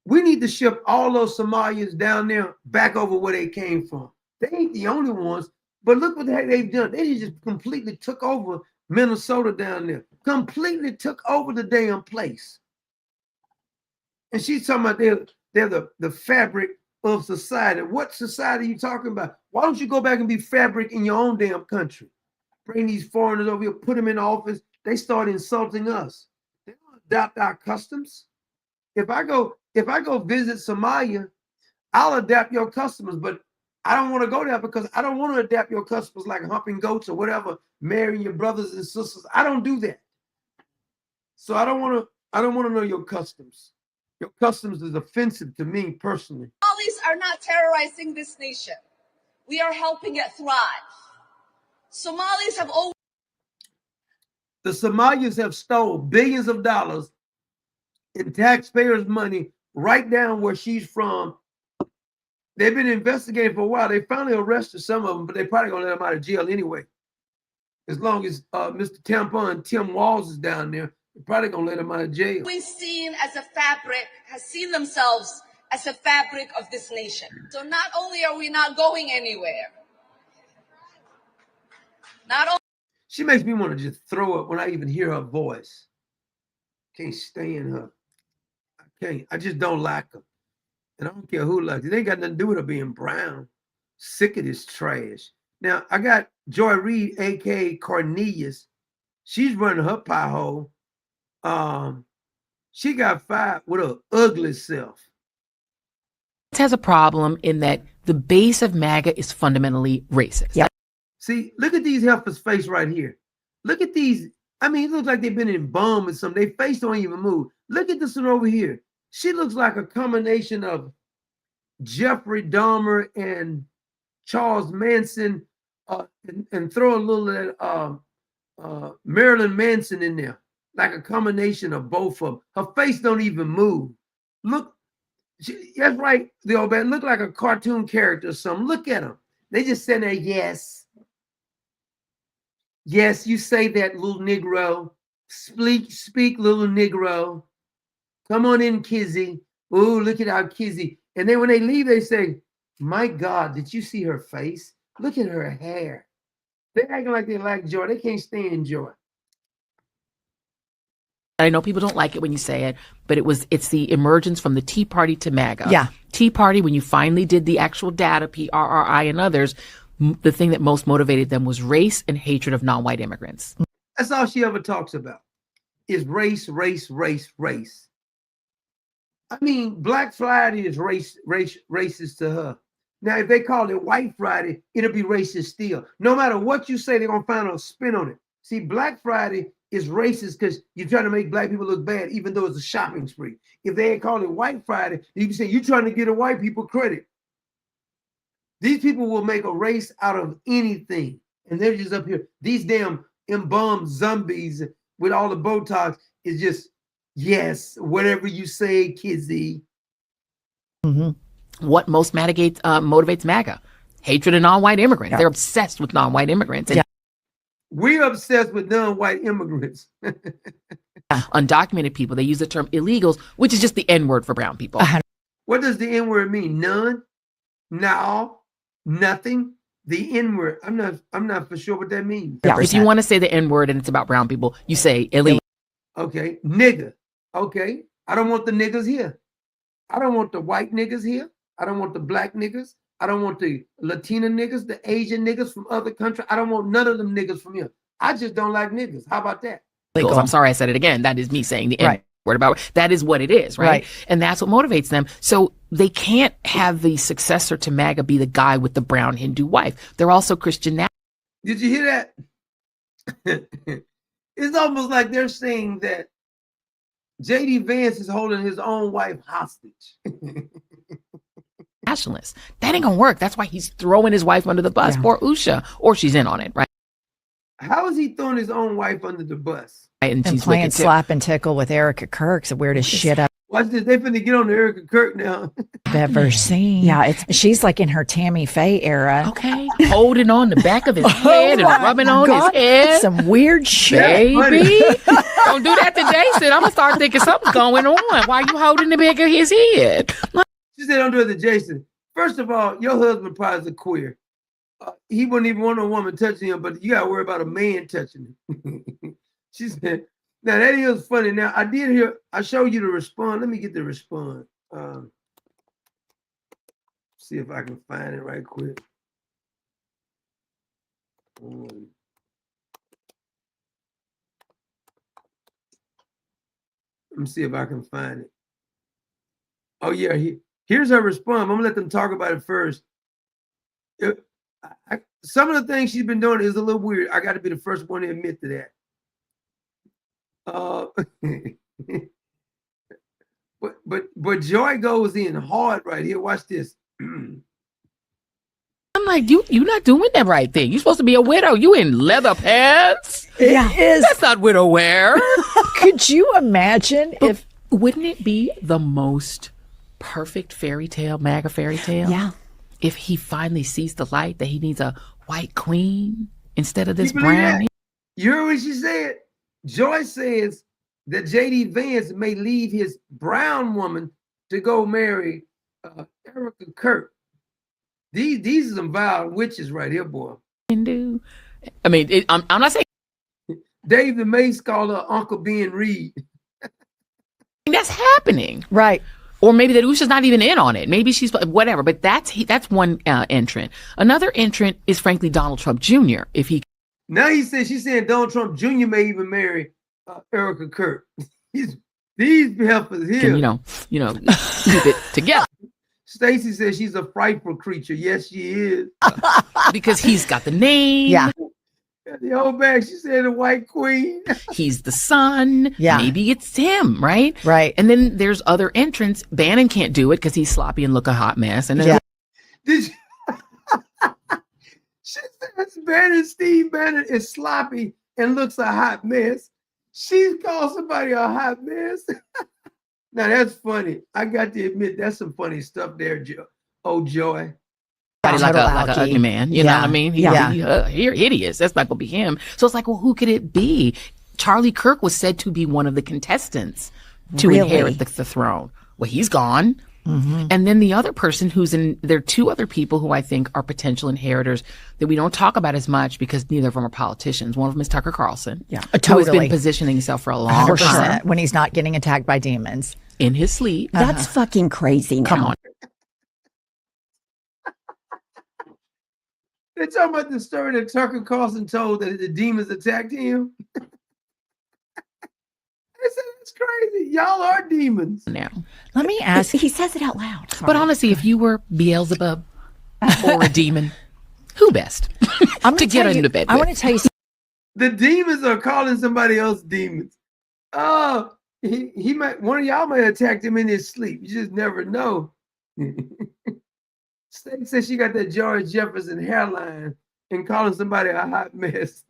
We need to ship all those Somalians down there back over where they came from. They ain't the only ones, but look what the heck they've done. They just completely took over Minnesota down there. Completely took over the damn place. And she's talking about they're the fabric of society. What society are you talking about? Why don't you go back and be fabric in your own damn country? Bring these foreigners over here, put them in office. They start insulting us. They don't adopt our customs. If I go visit Somalia, I'll adapt your customs, but I don't want to go there because I don't want to adapt your customs like humping goats or whatever, marrying your brothers and sisters. I don't do that. So I don't want to know your customs. Your customs is offensive to me personally. Somalis are not terrorizing this nation. We are helping it thrive. Somalis have always... The Somalians have stole billions of dollars in taxpayers' money right down where she's from. They've been investigating for a while. They finally arrested some of them, but they probably gonna let them out of jail anyway. As long as Mr. Tampon and Tim Walz is down there, They're probably gonna let him out of jail. Always seen as a fabric, has seen themselves as a fabric of this nation. So not only are we not going anywhere, not only She makes me want to just throw up when I even hear her voice. Can't stand her. I can't. I just don't like her. And I don't care who likes it. It ain't got nothing to do with her being brown. Sick of this trash. Now, I got Joy Reid, a.k.a. Cornelius. She's running her pie hole. She got fired with her ugly self. It has a problem in that the base of MAGA is fundamentally racist. Yep. See, look at these heifers' face right here. Look at these. I mean, it looks like they've been in bomb or something. Their face don't even move. Look at this one over here. She looks like a combination of Jeffrey Dahmer and Charles Manson, and throw a little of that Marilyn Manson in there, like a combination of both of them. Her face don't even move. Look, that's right, the old man. Look like a cartoon character or something. Look at them. They just sitting there, yes. Yes, you say that, little Negro. Speak, little Negro. Come on in, Kizzy. Ooh, look at our Kizzy. And then when they leave, they say, my God, did you see her face? Look at her hair. They're acting like they like Joy. They can't stand Joy. I know people don't like it when you say it, but it's the emergence from the Tea Party to MAGA. Yeah. Tea Party, when you finally did the actual data, PRRI and others, the thing that most motivated them was race and hatred of non-white immigrants. That's all she ever talks about is race, race, race, race. I mean, Black Friday is racist to her. Now, if they call it White Friday, it'll be racist still. No matter what you say, they're going to find a spin on it. See, Black Friday is racist because you're trying to make black people look bad, even though it's a shopping spree. If they had called it White Friday, you can say you're trying to get a white people credit. These people will make a race out of anything. And they're just up here. These damn embalmed zombies with all the Botox is just, yes, whatever you say, Kizzy. Mm-hmm. What most motivates MAGA? Hatred of non-white immigrants. Yeah. They're obsessed with non-white immigrants. And we're obsessed with non-white immigrants. Undocumented people, they use the term illegals, which is just the N-word for brown people. What does the N-word mean? None? No? Nothing? The N-word. I'm not for sure what that means. Yeah. If you want to say the N-word and it's about brown people, you say illegal. Okay. Nigger. Okay. I don't want the niggas here. I don't want the white niggas here. I don't want the black niggas. I don't want the Latina niggas, the Asian niggas from other countries. I don't want none of them niggas from here. I just don't like niggas. How about that? I'm sorry I said it again. That is me saying the N-word about it. That is what it is, right? And that's what motivates them. So they can't have the successor to MAGA be the guy with the brown Hindu wife. They're also Christian now. Did you hear that? It's almost like they're saying that J.D. Vance is holding his own wife hostage. Nationalists. That ain't gonna work. That's why he's throwing his wife under the bus. Poor Usha. Or she's in on it, right? How is he throwing his own wife under the bus? And she's playing slap and tickle with Erica Kirk's the weirdest shit up. Watch this. They finna get on to Erica Kirk now. I've ever seen. Yeah, she's like in her Tammy Faye era. Okay. Holding on the back of his head and rubbing on his head. Some weird shit. Baby. Don't do that to Jason. I'm gonna start thinking something's going on. Why are you holding the back of his head? She said, don't do it to Jason. First of all, your husband probably is a queer. He wouldn't even want a woman touching him, but you got to worry about a man touching him. She said, now that is funny. Now, I showed you the response. Let me get the response. See if I can find it right quick. Let me see if I can find it. Oh, yeah. Here's her response. I'm going to let them talk about it first. Some of the things she's been doing is a little weird. I got to be the first one to admit to that. But Joy goes in hard right here. Watch this. I'm like, you're not doing that right thing. You're supposed to be a widow. You in leather pants? Yeah, that's not widow wear. Could you imagine if? Wouldn't it be the most perfect fairy tale, MAGA fairy tale? Yeah. If he finally sees the light that he needs a white queen instead of this brown. You heard what she said? Joy says that J.D. Vance may leave his brown woman to go marry Erica Kirk. These are some vile witches right here, boy. I mean, I'm not saying Dave the Mace called her Uncle Ben Reed. that's happening, right? Or maybe that Usha's not even in on it. Maybe she's whatever. But that's one entrant. Another entrant is frankly Donald Trump Jr. If he now she's saying Donald Trump Jr. may even marry Erica Kirk. These heifers here, can, keep it together. Stacey says she's a frightful creature. Yes, she is. Because he's got the name. Yeah. The old bag, she said the white queen. He's the son. Yeah. Maybe it's him, right? Right. And then there's other entrants. Bannon can't do it because he's sloppy and look a hot mess. And then Did you? She says Bannon, Steve Bannon is sloppy and looks a hot mess. She called somebody a hot mess. Now that's funny. I got to admit, that's some funny stuff there, Joy. Like an ugly man, you know what I mean? You're hideous. That's not gonna be him. So it's like, well, who could it be? Charlie Kirk was said to be one of the contestants to inherit the throne. Well, he's gone. Mm-hmm. And then the other person there are two other people who I think are potential inheritors that we don't talk about as much because neither of them are politicians. One of them is Tucker Carlson. Yeah, who has been positioning himself for a long time. When he's not getting attacked by demons. In his sleep. That's fucking crazy now. Come on. They're talking about the story that Tucker Carlson told that the demons attacked him. They said it's crazy. Y'all are demons. Now, let me ask. He says it out loud. Sorry. But honestly, if you were Beelzebub or a demon, who best to get into bed with? I want to tell you. The demons are calling somebody else demons. Oh, he might. One of y'all might attack him in his sleep. You just never know. Stacey says she got that George Jefferson hairline and calling somebody a hot mess.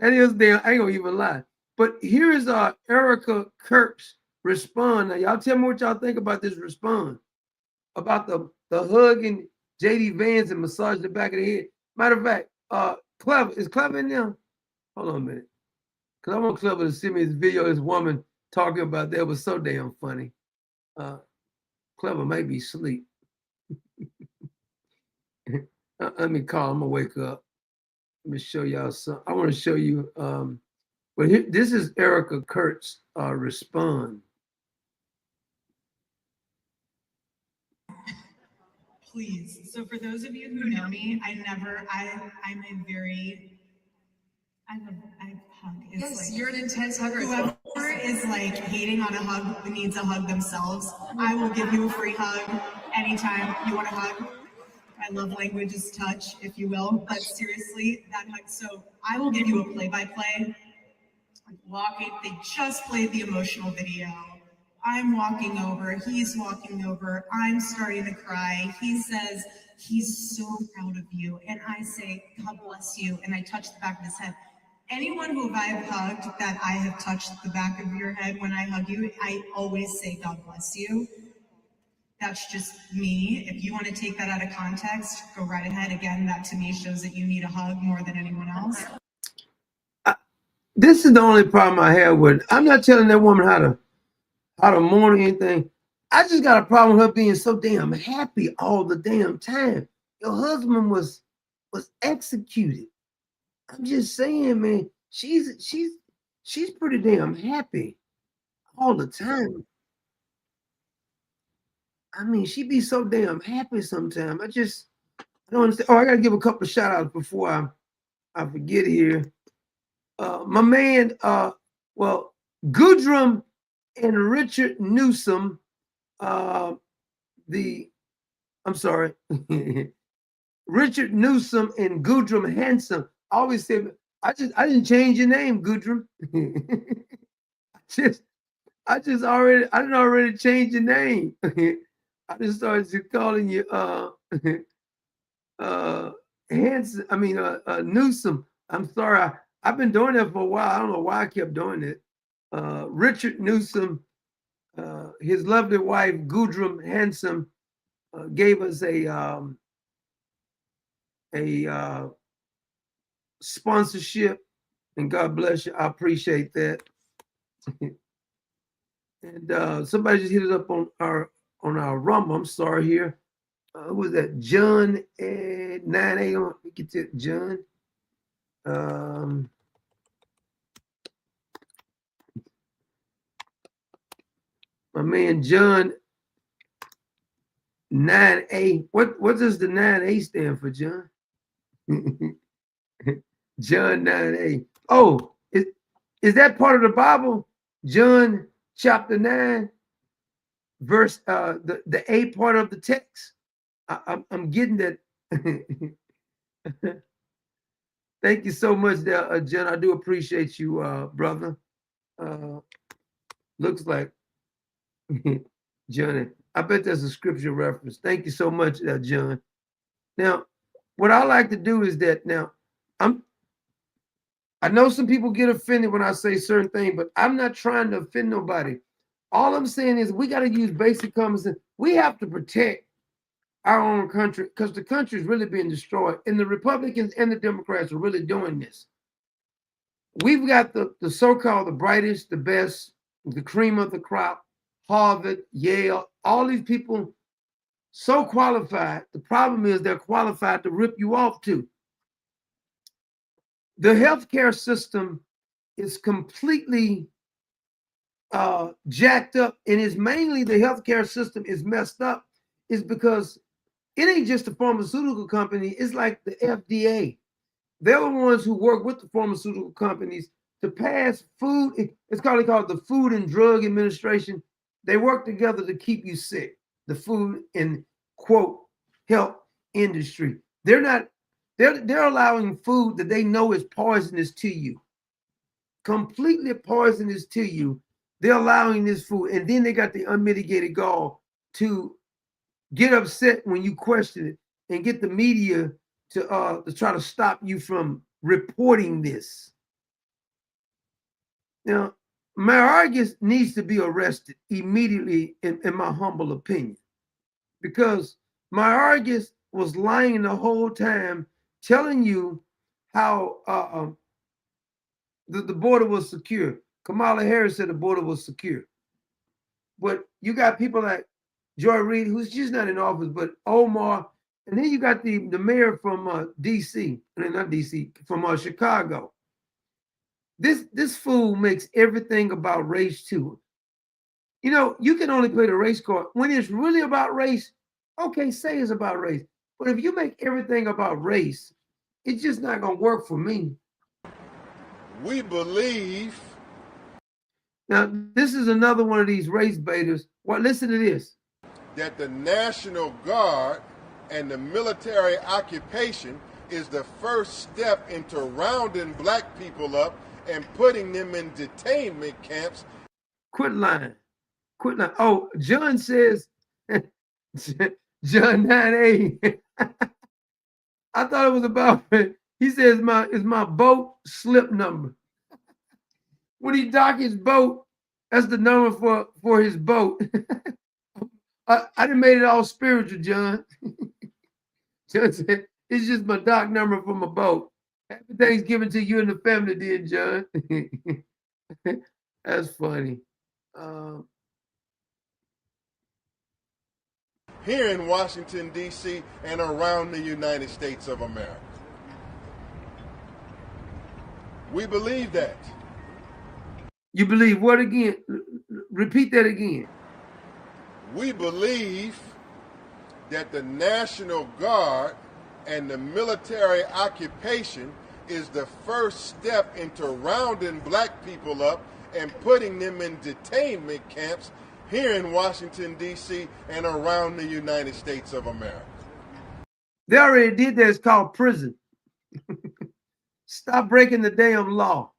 That is damn, I ain't gonna even lie. But here is Erica Kirk's response. Now, y'all tell me what y'all think about this response. About the hugging J.D. Vance and massage the back of the head. Matter of fact, Clever, is Clever in there? Hold on a minute. Because I want Clever to send me this video of this woman talking about that. It was so damn funny. Clever might be asleep. Let me call. I'm gonna wake up. Let me show y'all some. I want to show you. But here, this is Erica Kurtz respond. Please. So for those of you who know me, I hug. Yes, you're an intense hugger. Whoever is like hating on a hug who needs a hug themselves, I will give you a free hug anytime you want a hug. My love language is touch, if you will. But seriously, that hug. So I will give you a play-by-play. Walking. They just played the emotional video. I'm walking over. He's walking over. I'm starting to cry. He says he's so proud of you, and I say God bless you, and I touch the back of his head. Anyone who I have hugged that I have touched the back of your head when I hug you, I always say God bless you. That's just me. If you want to take that out of context, go right ahead. Again, that to me shows that you need a hug more than anyone else. This is the only problem I have with it. I'm not telling that woman how to mourn or anything. I just got a problem with her being so damn happy all the damn time. Your husband was executed. I'm just saying, man, she's pretty damn happy all the time. I mean, she be so damn happy sometimes. I don't understand. Oh, I gotta give a couple of shout outs before I forget here. My man, Goodrum and Richard Newsom, Richard Newsom and Goodrum Hanson. I always say, I didn't change your name, Goodrum. I didn't already change your name. I just started calling you Hanson. Newsom. I'm sorry. I've been doing that for a while. I don't know why I kept doing it. Richard Newsom, his lovely wife, Goodrum Hanson, gave us a sponsorship, and God bless you. I appreciate that. And somebody just hit it up on our Rumble. I'm sorry here. Who was that? John at 9 a.m. Let me get to John. My man John 9A. What does the 9A stand for, John? John 9A. Oh, is that part of the Bible? John chapter 9, verse the A part of the text. I'm getting that. Thank you so much there, John. I do appreciate you, brother. Looks like Johnny. I bet that's a scripture reference. Thank you so much, John. Now, what I like to do is that now I know some people get offended when I say certain things, but I'm not trying to offend nobody. All I'm saying is we got to use basic common sense. We have to protect our own country because the country is really being destroyed, and the Republicans and the Democrats are really doing this. We've got the so-called the brightest, the best, the cream of the crop, Harvard, Yale, all these people so qualified. The problem is they're qualified to rip you off too. The healthcare system is completely jacked up, and it's mainly the healthcare system is messed up is because it ain't just the pharmaceutical company. It's like the FDA. They're the ones who work with the pharmaceutical companies to pass food. It's called the Food and Drug Administration. They work together to keep you sick. The food and quote health industry. They're allowing food that they know is poisonous to you, completely poisonous to you. They're allowing this food, and then they got the unmitigated gall to get upset when you question it and get the media to try to stop you from reporting this. Now, Mayorkas needs to be arrested immediately, in my humble opinion, because Mayorkas was lying the whole time, telling you how the border was secure. Kamala Harris said the border was secure. But you got people like Joy Reid, who's just not in office, but Omar, and then you got the mayor from D.C., not D.C., from Chicago. This fool makes everything about race too. You know, you can only play the race card when it's really about race. Okay, say it's about race. But if you make everything about race, it's just not going to work for me. We believe. Now, this is another one of these race baiters. Well, listen to this. That the National Guard and the military occupation is the first step into rounding black people up and putting them in detainment camps. Quit lying. Quit lying. Oh, John says, John 9A. I thought it was about, he says it's my boat slip number. When he dock his boat, that's the number for his boat. I done made it all spiritual, John. John said, it's just my dock number for my boat. Happy Thanksgiving to you and the family, dear John. That's funny. Here in Washington, D.C. and around the United States of America. We believe that. You believe what again? Repeat that again. We believe that the National Guard and the military occupation is the first step into rounding black people up and putting them in detainment camps here in Washington, D.C. and around the United States of America. They already did that. It's called prison. Stop breaking the damn law.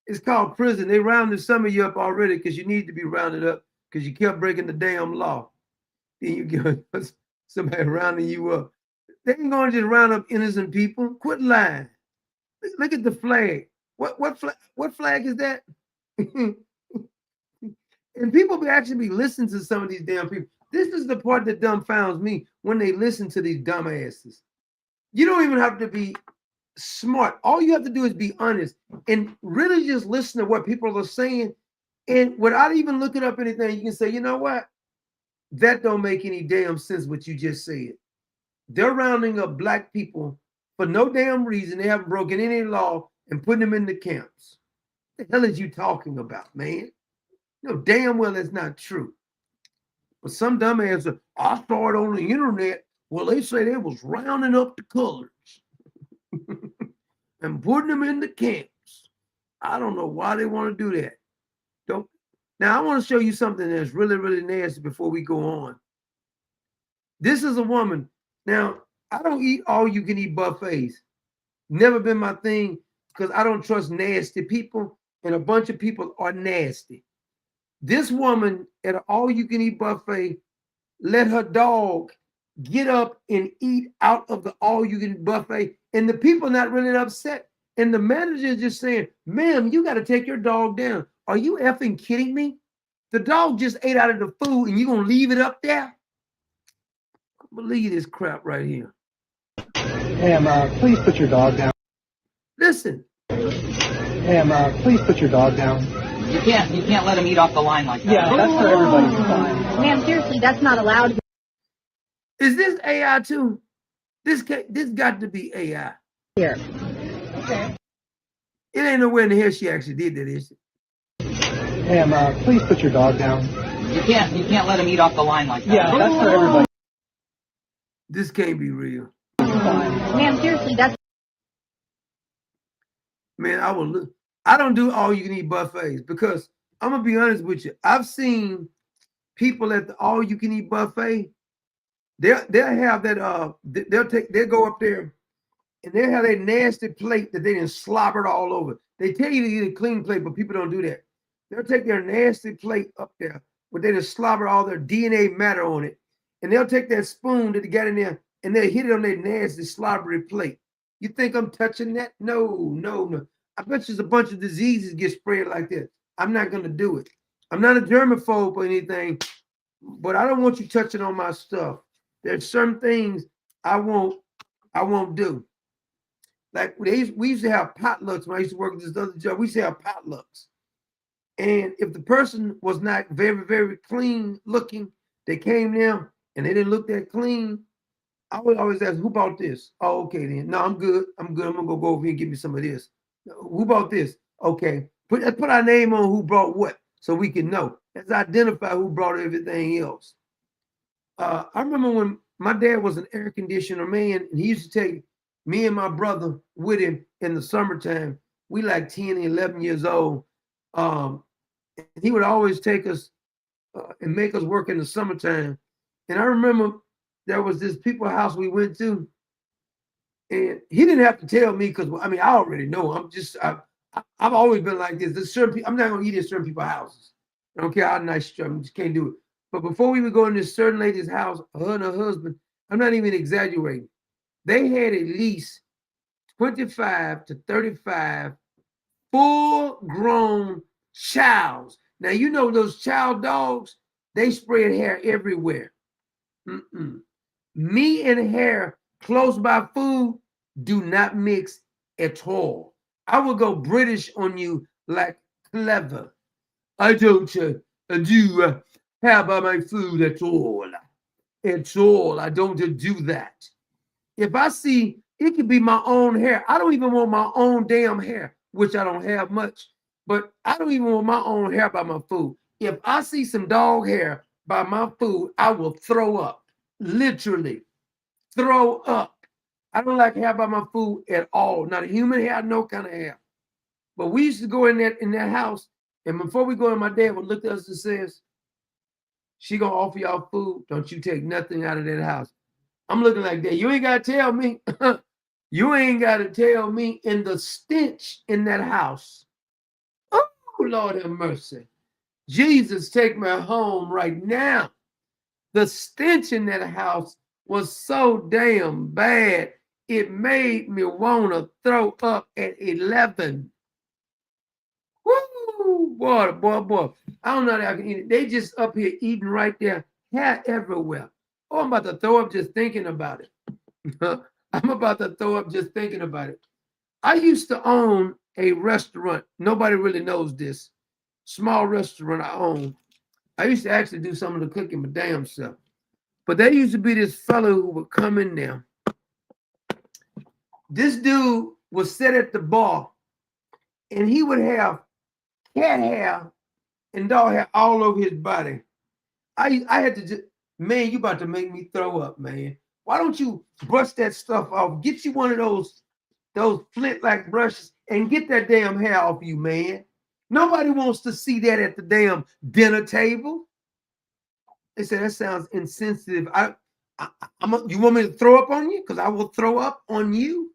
It's called prison. They rounded some of you up already because you need to be rounded up because you kept breaking the damn law. Then you get somebody rounding you up. They ain't going to just round up innocent people. Quit lying. Look at the flag. What flag is that? And people actually be listening to some of these damn people. This is the part that dumbfounds me when they listen to these dumbasses. You don't even have to be smart. All you have to do is be honest and really just listen to what people are saying. And without even looking up anything, you can say, you know what? That don't make any damn sense what you just said. They're rounding up black people for no damn reason. They haven't broken any law and putting them in the camps. What the hell is you talking about, man? You know damn well that's not true. But some dumbass said, I saw it on the internet. Well, they say they was rounding up the colors and putting them in the camps. I don't know why they want to do that. Don't. Now, I want to show you something that's really, really nasty before we go on. This is a woman. Now, I don't eat all-you-can-eat buffets. Never been my thing because I don't trust nasty people, and a bunch of people are nasty. This woman at an all-you-can-eat buffet let her dog get up and eat out of the all-you-can-eat buffet, and the people not really upset. And the manager is just saying, ma'am, you got to take your dog down. Are you effing kidding me? The dog just ate out of the food, and you're going to leave it up there? I can't believe this crap right here. Ma'am, please put your dog down. Listen. Ma'am, please put your dog down. You can't let him eat off the line like that. Yeah, that's for everybody's time. Ma'am, seriously, that's not allowed. Is this AI too? This got to be AI. Here. Okay. It ain't nowhere in the hell she actually did that, is it? Ma'am, please put your dog down. You can't let him eat off the line like that. Yeah, that's for everybody. This can't be real. Ma'am, seriously, that's. Man, I don't do all-you-can-eat buffets because I'm gonna be honest with you. I've seen people at the all-you-can-eat buffet. They'll have that. They'll go up there and they'll have that nasty plate that they done slobbered all over. They tell you to eat a clean plate, but people don't do that. They'll take their nasty plate up there, but they just slobber all their DNA matter on it, and they'll take that spoon that they got in there and they'll hit it on their nasty slobbery plate. You think I'm touching that? No. I bet there's a bunch of diseases get spread like that. I'm not gonna do it. I'm not a germaphobe or anything, but I don't want you touching on my stuff. There's certain things I won't do. Like we used to have potlucks when I used to work at this other job. We used to have potlucks. And if the person was not very, very clean looking, they came there and they didn't look that clean, I would always ask, who bought this? Oh, okay then. No, I'm good. I'm gonna go over here and give me some of this. Who bought this? Okay. Let's put our name on who brought what so we can know. Let's identify who brought everything else. I remember when my dad was an air conditioner man, and he used to take me and my brother with him in the summertime. We like 10 and 11 years old. He would always take us and make us work in the summertime. And I remember there was this people's house we went to, and he didn't have to tell me because I already know. I've always been like this. There's certain people, I'm not gonna eat at certain people's houses. I don't care how nice you are, I just can't do it. But before we would go in this certain lady's house, her and her husband, I'm not even exaggerating. They had at least 25 to 35 full-grown childs. Now, you know those child dogs, they spread hair everywhere. Me and hair close by food do not mix at all. I will go British on you like clever. I don't do hair by my food at all. At all. I don't do that. If I see, it could be my own hair. I don't even want my own damn hair, which I don't have much, but I don't even want my own hair by my food. If I see some dog hair by my food, I will throw up. Literally throw up. I don't like hair by my food at all. Not a human hair, no kind of hair. But we used to go in that house, and before we go in, my dad would look at us and says, she gonna offer y'all food. Don't you take nothing out of that house. I'm looking like that. You ain't gotta tell me. You ain't gotta tell me. In the stench in that house. Oh, Lord have mercy. Jesus, take me home right now. The stench in that house was so damn bad, it made me want to throw up at 11. Woo! Boy. I don't know that I can eat it. They just up here eating right there, hair everywhere. Oh, I'm about to throw up just thinking about it. I'm about to throw up just thinking about it. I used to own a restaurant. Nobody really knows this. Small restaurant I own. I used to actually do some of the cooking my damn self. But there used to be this fellow who would come in there. This dude was sit at the bar, and he would have cat hair and dog hair all over his body. I had to just, man, you about to make me throw up, man. Why don't you brush that stuff off? Get you one of those flint-like brushes and get that damn hair off you, man. Nobody wants to see that at the damn dinner table. They said that sounds insensitive. You want me to throw up on you? Because I will throw up on you.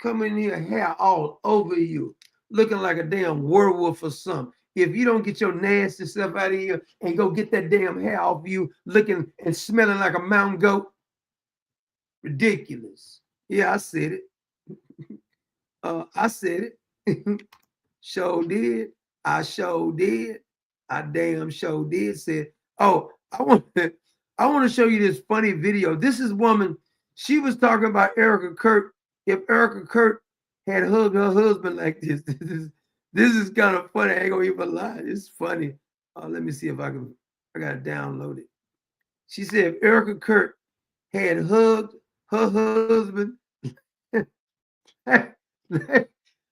Come in here, hair all over you, looking like a damn werewolf or something. If you don't get your nasty stuff out of here and go get that damn hair off you, looking and smelling like a mountain goat, ridiculous. Yeah, I said it. I said it. Sure did. I sure did. I damn sure did. Said, oh, I want to show you this funny video. This is woman. She was talking about Erica Kurt. If Erica Kurt had hugged her husband like this, this is kind of funny. I ain't gonna even lie. It's funny. Let me see if I gotta download it. She said if Erica Kurt had hugged her husband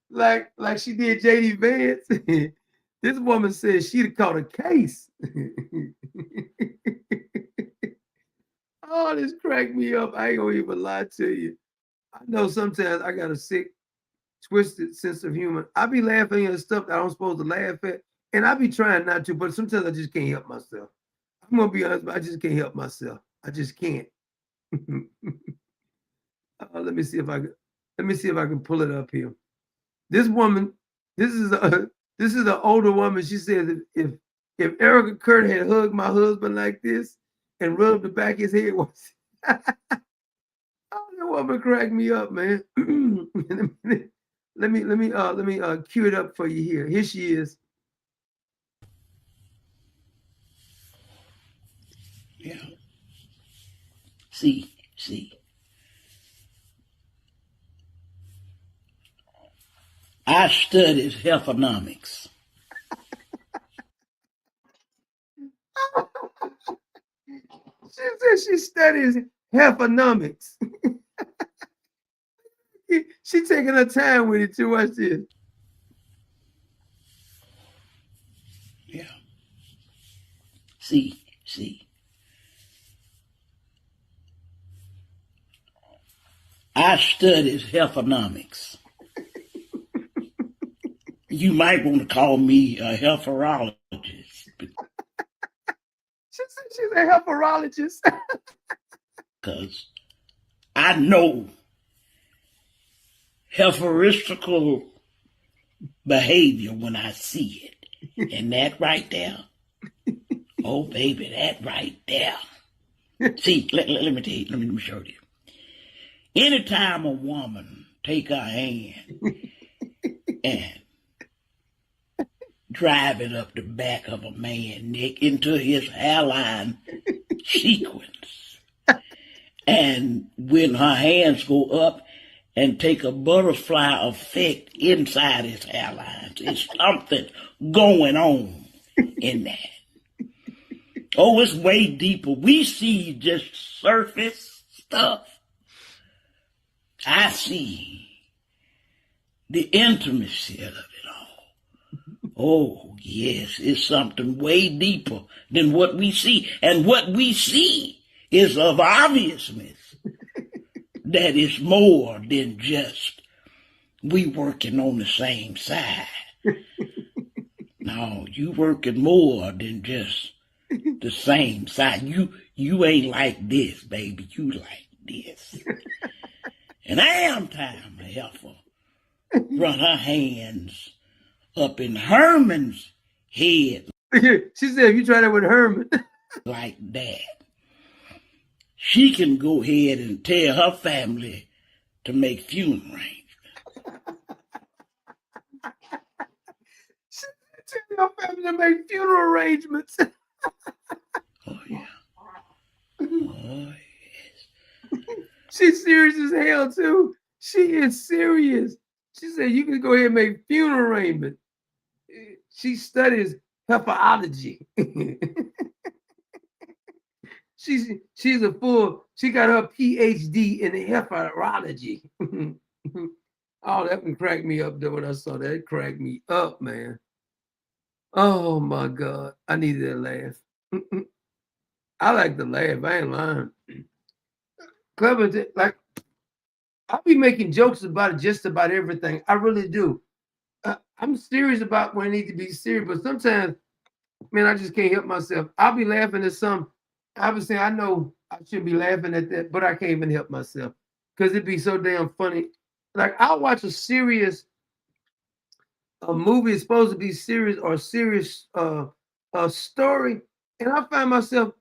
like she did JD Vance, this woman said she'd have caught a case. Oh, this cracked me up. I ain't gonna even lie to you. I know sometimes I got a sick, twisted sense of humor. I be laughing at stuff that I'm supposed to laugh at, and I be trying not to, but sometimes I just can't help myself. I'm gonna be honest, but I just can't help myself. I just can't. Let me see if I can pull it up here. This woman, this is an older woman. She said that if Erica Kurt had hugged my husband like this and rubbed the back of his head, that woman cracked me up, man. Let me cue it up for you here. Here she is. Yeah. See. I studied healthonomics. She said she studies healthonomics. She taking her time with it too. Watch this. Yeah. See. I studied healthonomics. You might want to call me a healthorologist. She said she's a healthorologist. Because I know healthoristical behavior when I see it. And that right there, oh baby, that right there. See, let me tell you, let me show you. Anytime a woman take her hand and drive it up the back of a man's neck into his hairline sequence, and when her hands go up and take a butterfly effect inside his hairline, there's something going on in that. Oh, it's way deeper. We see just surface stuff. I see the intimacy of it all. Oh, yes, it's something way deeper than what we see. And what we see is of obviousness that it's more than just we working on the same side. No, you working more than just the same side. You ain't like this, baby. You like this. And damn time a heifer run her hands up in Herman's head. She said, if you try that with Herman. Like that. She can go ahead and tell her family to make funeral arrangements. She tell her family to make funeral arrangements. Oh, yeah. Oh, yes. She's serious as hell, too. She is serious. She said you can go ahead and make funeral arrangement. She studies heiferology. She's a full, she got her PhD in heiferology. Oh, that one cracked me up though when I saw that. It cracked me up, man. Oh my God. I needed that laugh. I like to laugh. I ain't lying. Clever, like, I'll be making jokes about it, just about everything. I really do. I'm serious about when I need to be serious, but sometimes, man, I just can't help myself. I'll be laughing at some. Obviously, I know I shouldn't be laughing at that, but I can't even help myself because it'd be so damn funny. Like, I'll watch a serious movie, it's supposed to be serious or a serious story, and I find myself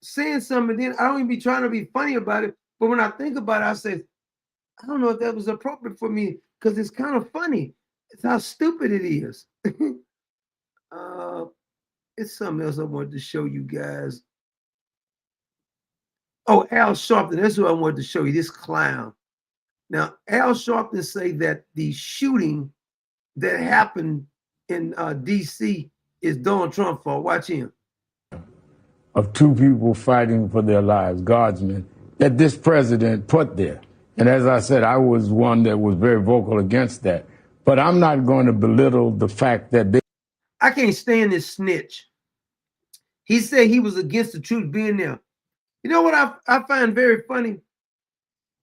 saying something, and then I don't even be trying to be funny about it. But when I think about it, I say, I don't know if that was appropriate for me because it's kind of funny. It's how stupid it is. It's something else I wanted to show you guys. Oh, Al Sharpton. That's who I wanted to show you, this clown. Now, Al Sharpton say that the shooting that happened in D.C. is Donald Trump's fault. Watch him. Of two people fighting for their lives, guardsmen, that this president put there. And as I said, I was one that was very vocal against that. But I'm not going to belittle the fact that they... I can't stand this snitch. He said he was against the troops being there. You know what I find very funny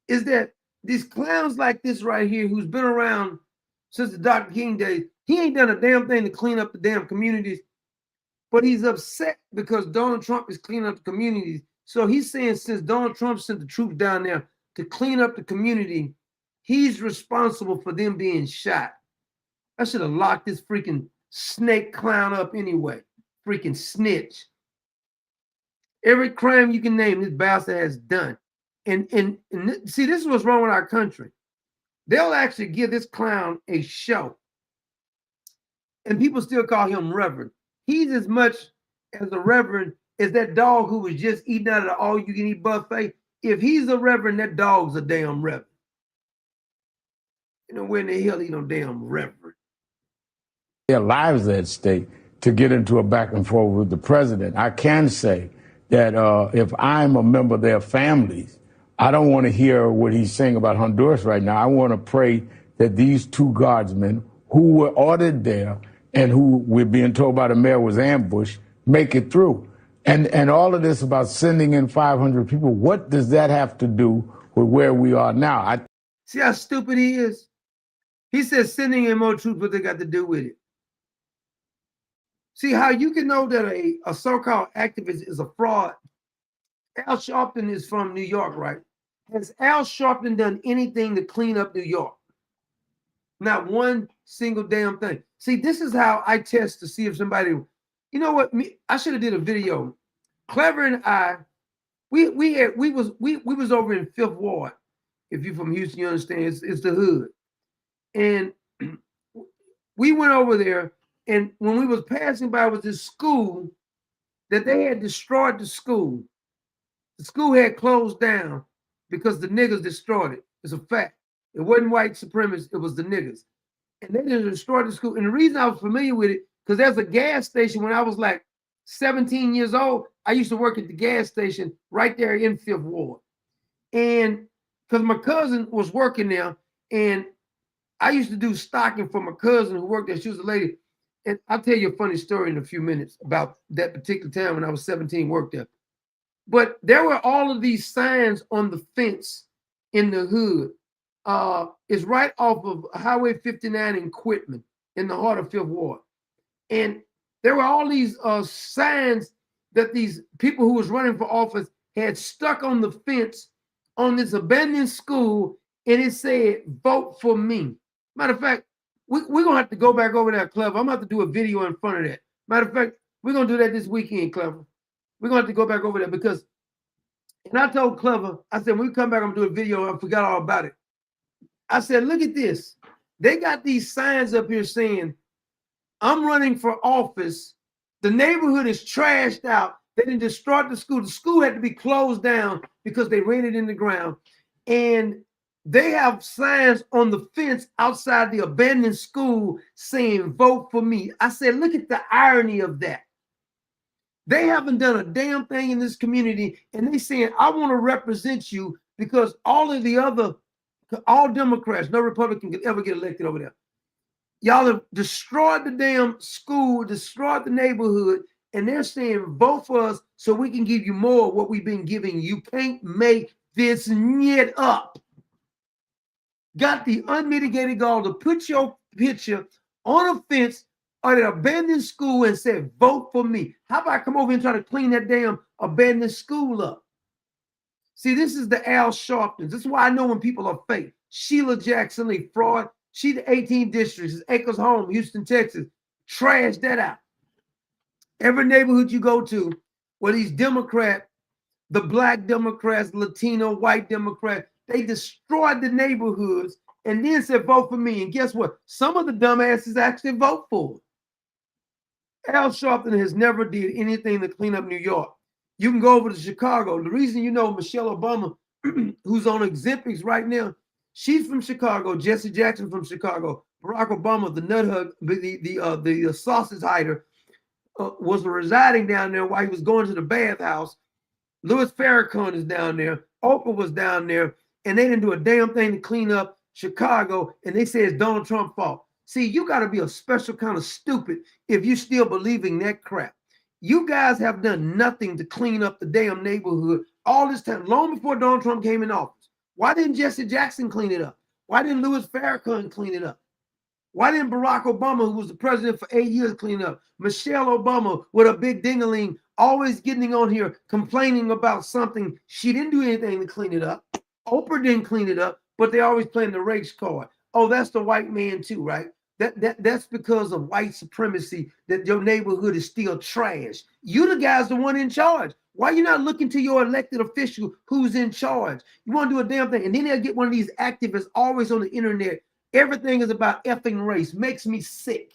is that these clowns like this right here, who's been around since the Dr. King days, he ain't done a damn thing to clean up the damn communities, but he's upset because Donald Trump is cleaning up the communities. So he's saying since Donald Trump sent the troops down there to clean up the community, he's responsible for them being shot. I should have locked this freaking snake clown up anyway. Freaking snitch. Every crime you can name, this bastard has done. And see, this is what's wrong with our country. They'll actually give this clown a show. And people still call him Reverend. He's as much as a reverend as that dog who was just eating out of the all-you-can-eat buffet. If he's a reverend, that dog's a damn reverend. You know, where in the hell he no damn reverend? Their lives at stake to get into a back and forth with the president. I can say that if I'm a member of their families, I don't want to hear what he's saying about Honduras right now. I want to pray that these two guardsmen who were ordered there and who we're being told by the mayor was ambushed, make it through. And all of this about sending in 500 people, what does that have to do with where we are now? See how stupid he is? He says sending in more troops, what they got to do with it? See how you can know that a so-called activist is a fraud? Al Sharpton is from New York, right? Has Al Sharpton done anything to clean up New York? Not one single damn thing. See, this is how I test to see if somebody, you know what? I should have did a video. Clever and I, we was over in Fifth Ward. If you're from Houston, you understand it's the hood. And we went over there, and when we was passing by was this school that they had destroyed the school. The school had closed down because the niggas destroyed it. It's a fact. It wasn't white supremacists, it was the niggas. And they just destroyed the school. And the reason I was familiar with it, because there's a gas station when I was like 17 years old. I used to work at the gas station right there in Fifth Ward. And because my cousin was working there, and I used to do stocking for my cousin who worked there. She was a lady. And I'll tell you a funny story in a few minutes about that particular time when I was 17, worked there. But there were all of these signs on the fence in the hood. It's right off of Highway 59 in Quitman, in the heart of Fifth Ward. And there were all these signs that these people who was running for office had stuck on the fence on this abandoned school, and it said, "Vote for me." Matter of fact, we're going to have to go back over there, Clever. I'm going to have to do a video in front of that. Matter of fact, we're going to do that this weekend, Clever. We're going to have to go back over there because, and I told Clever, I said, when we come back, I'm going to do a video. I forgot all about it. I said, look at this. They got these signs up here saying, I'm running for office. The neighborhood is trashed out. They didn't destroy the school. The school had to be closed down because they ran it in the ground. And They have signs on the fence outside the abandoned school saying, vote for me. I said, look at the irony of that. They haven't done a damn thing in this community, and they saying, I want to represent you because all of the other, all Democrats, no Republican could ever get elected over there. Y'all have destroyed the damn school, destroyed the neighborhood, and they're saying, vote for us so we can give you more of what we've been giving you. You can't make this yet up. Got the unmitigated gall to put your picture on a fence at an abandoned school and said, vote for me. How about I come over and try to clean that damn abandoned school up? See, this is the Al Sharptons. This is why I know when people are fake. Sheila Jackson Lee, fraud. She the 18th district, is Acres Home, Houston, Texas. Trash that out. Every neighborhood you go to where these Democrats, the black Democrats, Latino, white Democrats, they destroyed the neighborhoods and then said, vote for me. And guess what? Some of the dumbasses actually vote for it. Al Sharpton has never did anything to clean up New York. You can go over to Chicago. The reason you know Michelle Obama, who's on Ozempic right now, she's from Chicago. Jesse Jackson from Chicago. Barack Obama, the nut hug, the sausage hider, was residing down there while he was going to the bathhouse. Louis Farrakhan is down there. Oprah was down there, and they didn't do a damn thing to clean up Chicago, and they say it's Donald Trump's fault. See, you got to be a special kind of stupid if you still believing that crap. You guys have done nothing to clean up the damn neighborhood all this time, long before Donald Trump came in office. Why didn't Jesse Jackson clean it up? Why didn't Louis Farrakhan clean it up? Why didn't Barack Obama, who was the president for 8 years, clean it up? Michelle Obama, with a big dingaling, always getting on here complaining about something. She didn't do anything to clean it up. Oprah didn't clean it up, but they always playing the race card. Oh, that's the white man too, right? That's because of white supremacy that your neighborhood is still trash. You the guys the one in charge. Why you not looking to your elected official who's in charge? You want to do a damn thing. And then they'll get one of these activists always on the internet. Everything is about effing race. Makes me sick.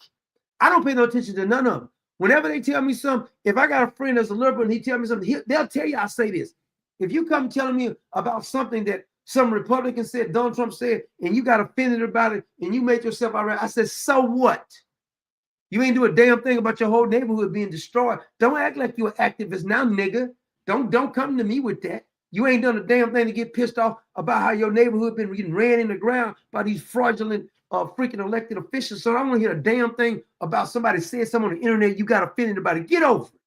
I don't pay no attention to none of them. Whenever they tell me something, if I got a friend that's a liberal and he tell me something, they'll tell you I say this. If you come telling me about something that some Republican said, Donald Trump said, and you got offended about it, and you made yourself all right, I said, so what? You ain't do a damn thing about your whole neighborhood being destroyed. Don't act like you're an activist now, nigga. Don't come to me with that. You ain't done a damn thing to get pissed off about how your neighborhood been getting ran in the ground by these fraudulent freaking elected officials. So I don't want to hear a damn thing about somebody saying something on the internet you got offended about it. Get over it.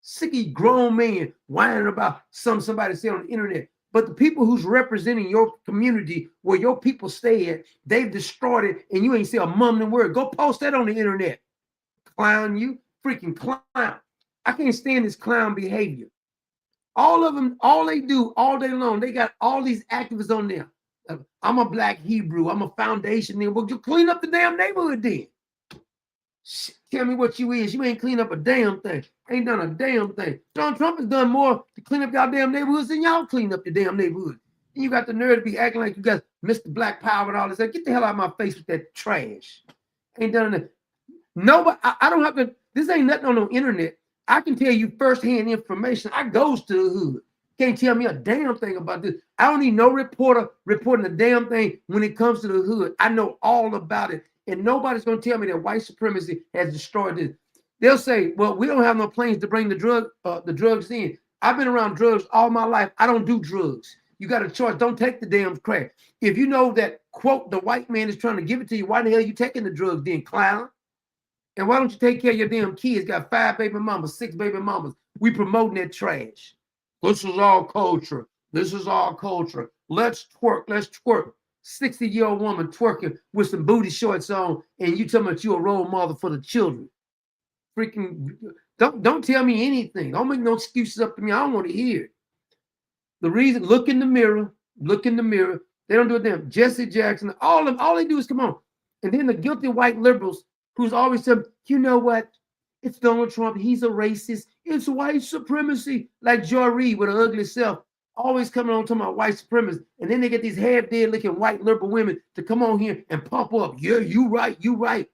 Sick of you grown men whining about somebody said on the internet. But the people who's representing your community where your people stay at, they've destroyed it, and you ain't say a mumbling word. Go post that on the internet. Clown, you freaking clown. I can't stand this clown behavior. All of them, all they do all day long, they got all these activists on there. I'm a black Hebrew. I'm a foundation nigga. Well, you clean up the damn neighborhood then. Tell me what you is. You ain't clean up a damn thing. Ain't done a damn thing. Donald Trump has done more to clean up y'all damn neighborhoods than y'all clean up the damn neighborhood. And you got the nerve to be acting like you got Mr. Black Power and all this. Get the hell out of my face with that trash. Ain't done it. Nobody, I don't have to, this ain't nothing on the internet. I can tell you firsthand information. I goes to the hood. Can't tell me a damn thing about this. I don't need no reporter reporting a damn thing when it comes to the hood. I know all about it. And nobody's going to tell me that white supremacy has destroyed this. They'll say, well, we don't have no planes to bring the drugs in. I've been around drugs all my life. I don't do drugs. You got a choice. Don't take the damn crack. If you know that, quote, the white man is trying to give it to you, why the hell are you taking the drugs then, clown? And why don't you take care of your damn kids? Got 5 baby mamas, 6 baby mamas. We promoting that trash. This is our culture. This is our culture. Let's twerk. Let's twerk. 60-year-old woman twerking with some booty shorts on, and you talking about you a role model for the children. Freaking don't tell me anything. Don't make no excuses up to me. I don't want to hear it. The reason, look in the mirror. Look in the mirror. They don't do a damn. Jesse Jackson, all they do is come on. And then the guilty white liberals who's always saying, you know what? It's Donald Trump. He's a racist. It's white supremacy. Like Joy Reid with her ugly self. Always coming on talking about white supremacy. And then they get these half-dead looking white liberal women to come on here and pump up. Yeah, you right, you right.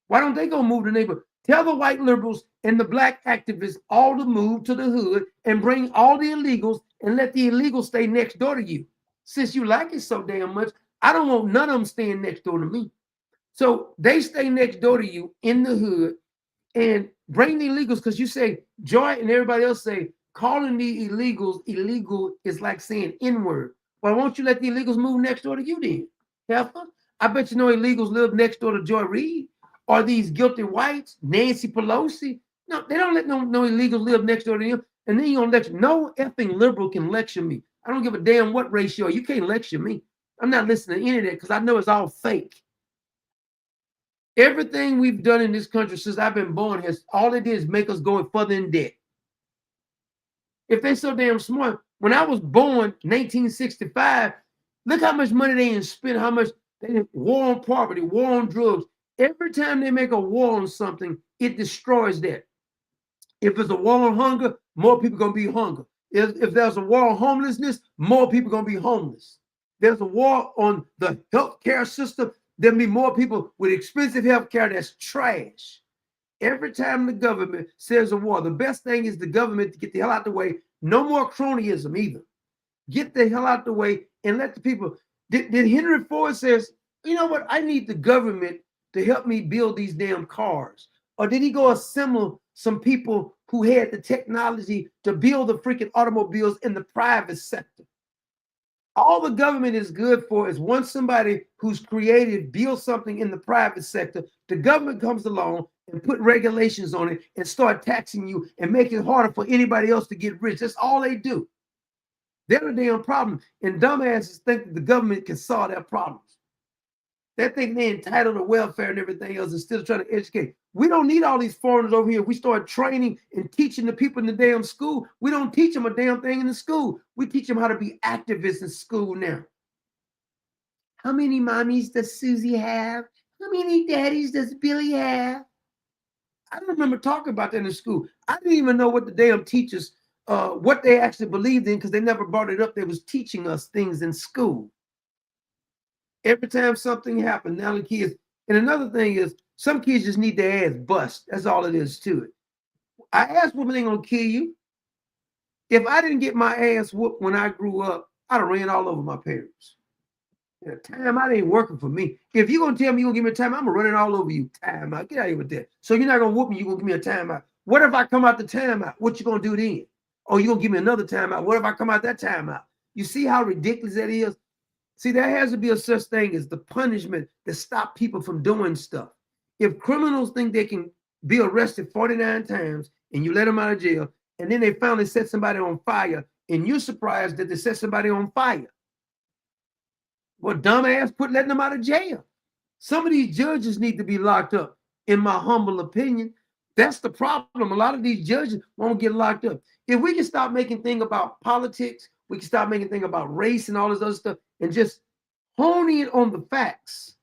Why don't they go move the neighborhood? Tell the white liberals and the black activists all to move to the hood and bring all the illegals and let the illegals stay next door to you. Since you like it so damn much, I don't want none of them staying next door to me. So they stay next door to you in the hood and bring the illegals, because you say, Joy and everybody else say, calling the illegals illegal is like saying N-word. Well, won't you let the illegals move next door to you then? Heifer? I bet you no illegals live next door to Joy Reid or these guilty whites, Nancy Pelosi. No, they don't let no illegals live next door to them. And then you don't lecture. No effing liberal can lecture me. I don't give a damn what race you are. You can't lecture me. I'm not listening to any of that because I know it's all fake. Everything we've done in this country since I've been born has all it did is make us go further in debt. If they're so damn smart, when I was born, 1965, look how much money they spent, how much they war on poverty, war on drugs. Every time they make a war on something, it destroys that. If it's a war on hunger, more people are going to be hungry. If there's a war on homelessness, more people are going to be homeless. There's a war on the healthcare system, there'll be more people with expensive healthcare that's trash. Every time the government says a war, the best thing is the government to get the hell out the way. No more cronyism either. Get the hell out the way and let the people. Did Henry Ford says, you know what? I need the government to help me build these damn cars. Or did he go assemble some people who had the technology to build the freaking automobiles in the private sector? All the government is good for is once somebody who's creative builds something in the private sector, the government comes along and put regulations on it and start taxing you and make it harder for anybody else to get rich. That's all they do. They're the damn problem. And dumbasses think that the government can solve their problems. They think they're entitled to welfare and everything else instead of trying to educate. We don't need all these foreigners over here. We start training and teaching the people in the damn school. We don't teach them a damn thing in the school. We teach them how to be activists in school now. How many mommies does Susie have? How many daddies does Billy have? I don't remember talking about that in school. I didn't even know what the damn teachers, what they actually believed in because they never brought it up. They was teaching us things in school. Every time something happened, now the kids, and another thing is some kids just need their ass bust. That's all it is to it. I asked women ain't gonna kill you. If I didn't get my ass whooped when I grew up, I'd have ran all over my parents. Yeah, time out ain't working for me. If you're gonna tell me you're gonna give me a time, I'm gonna run it all over you. Time out. Get out of here with that. So you're not gonna whoop me, you're gonna give me a timeout. What if I come out the timeout? What you gonna do then? Oh, you're gonna give me another timeout. What if I come out that timeout? You see how ridiculous that is? See, there has to be a such thing as the punishment that stop people from doing stuff. If criminals think they can be arrested 49 times and you let them out of jail, and then they finally set somebody on fire, and you're surprised that they set somebody on fire. Well, dumbass, quit letting them out of jail. Some of these judges need to be locked up, in my humble opinion. That's the problem. A lot of these judges won't get locked up. If we can stop making things about politics, we can stop making things about race and all this other stuff, and just hone in on the facts.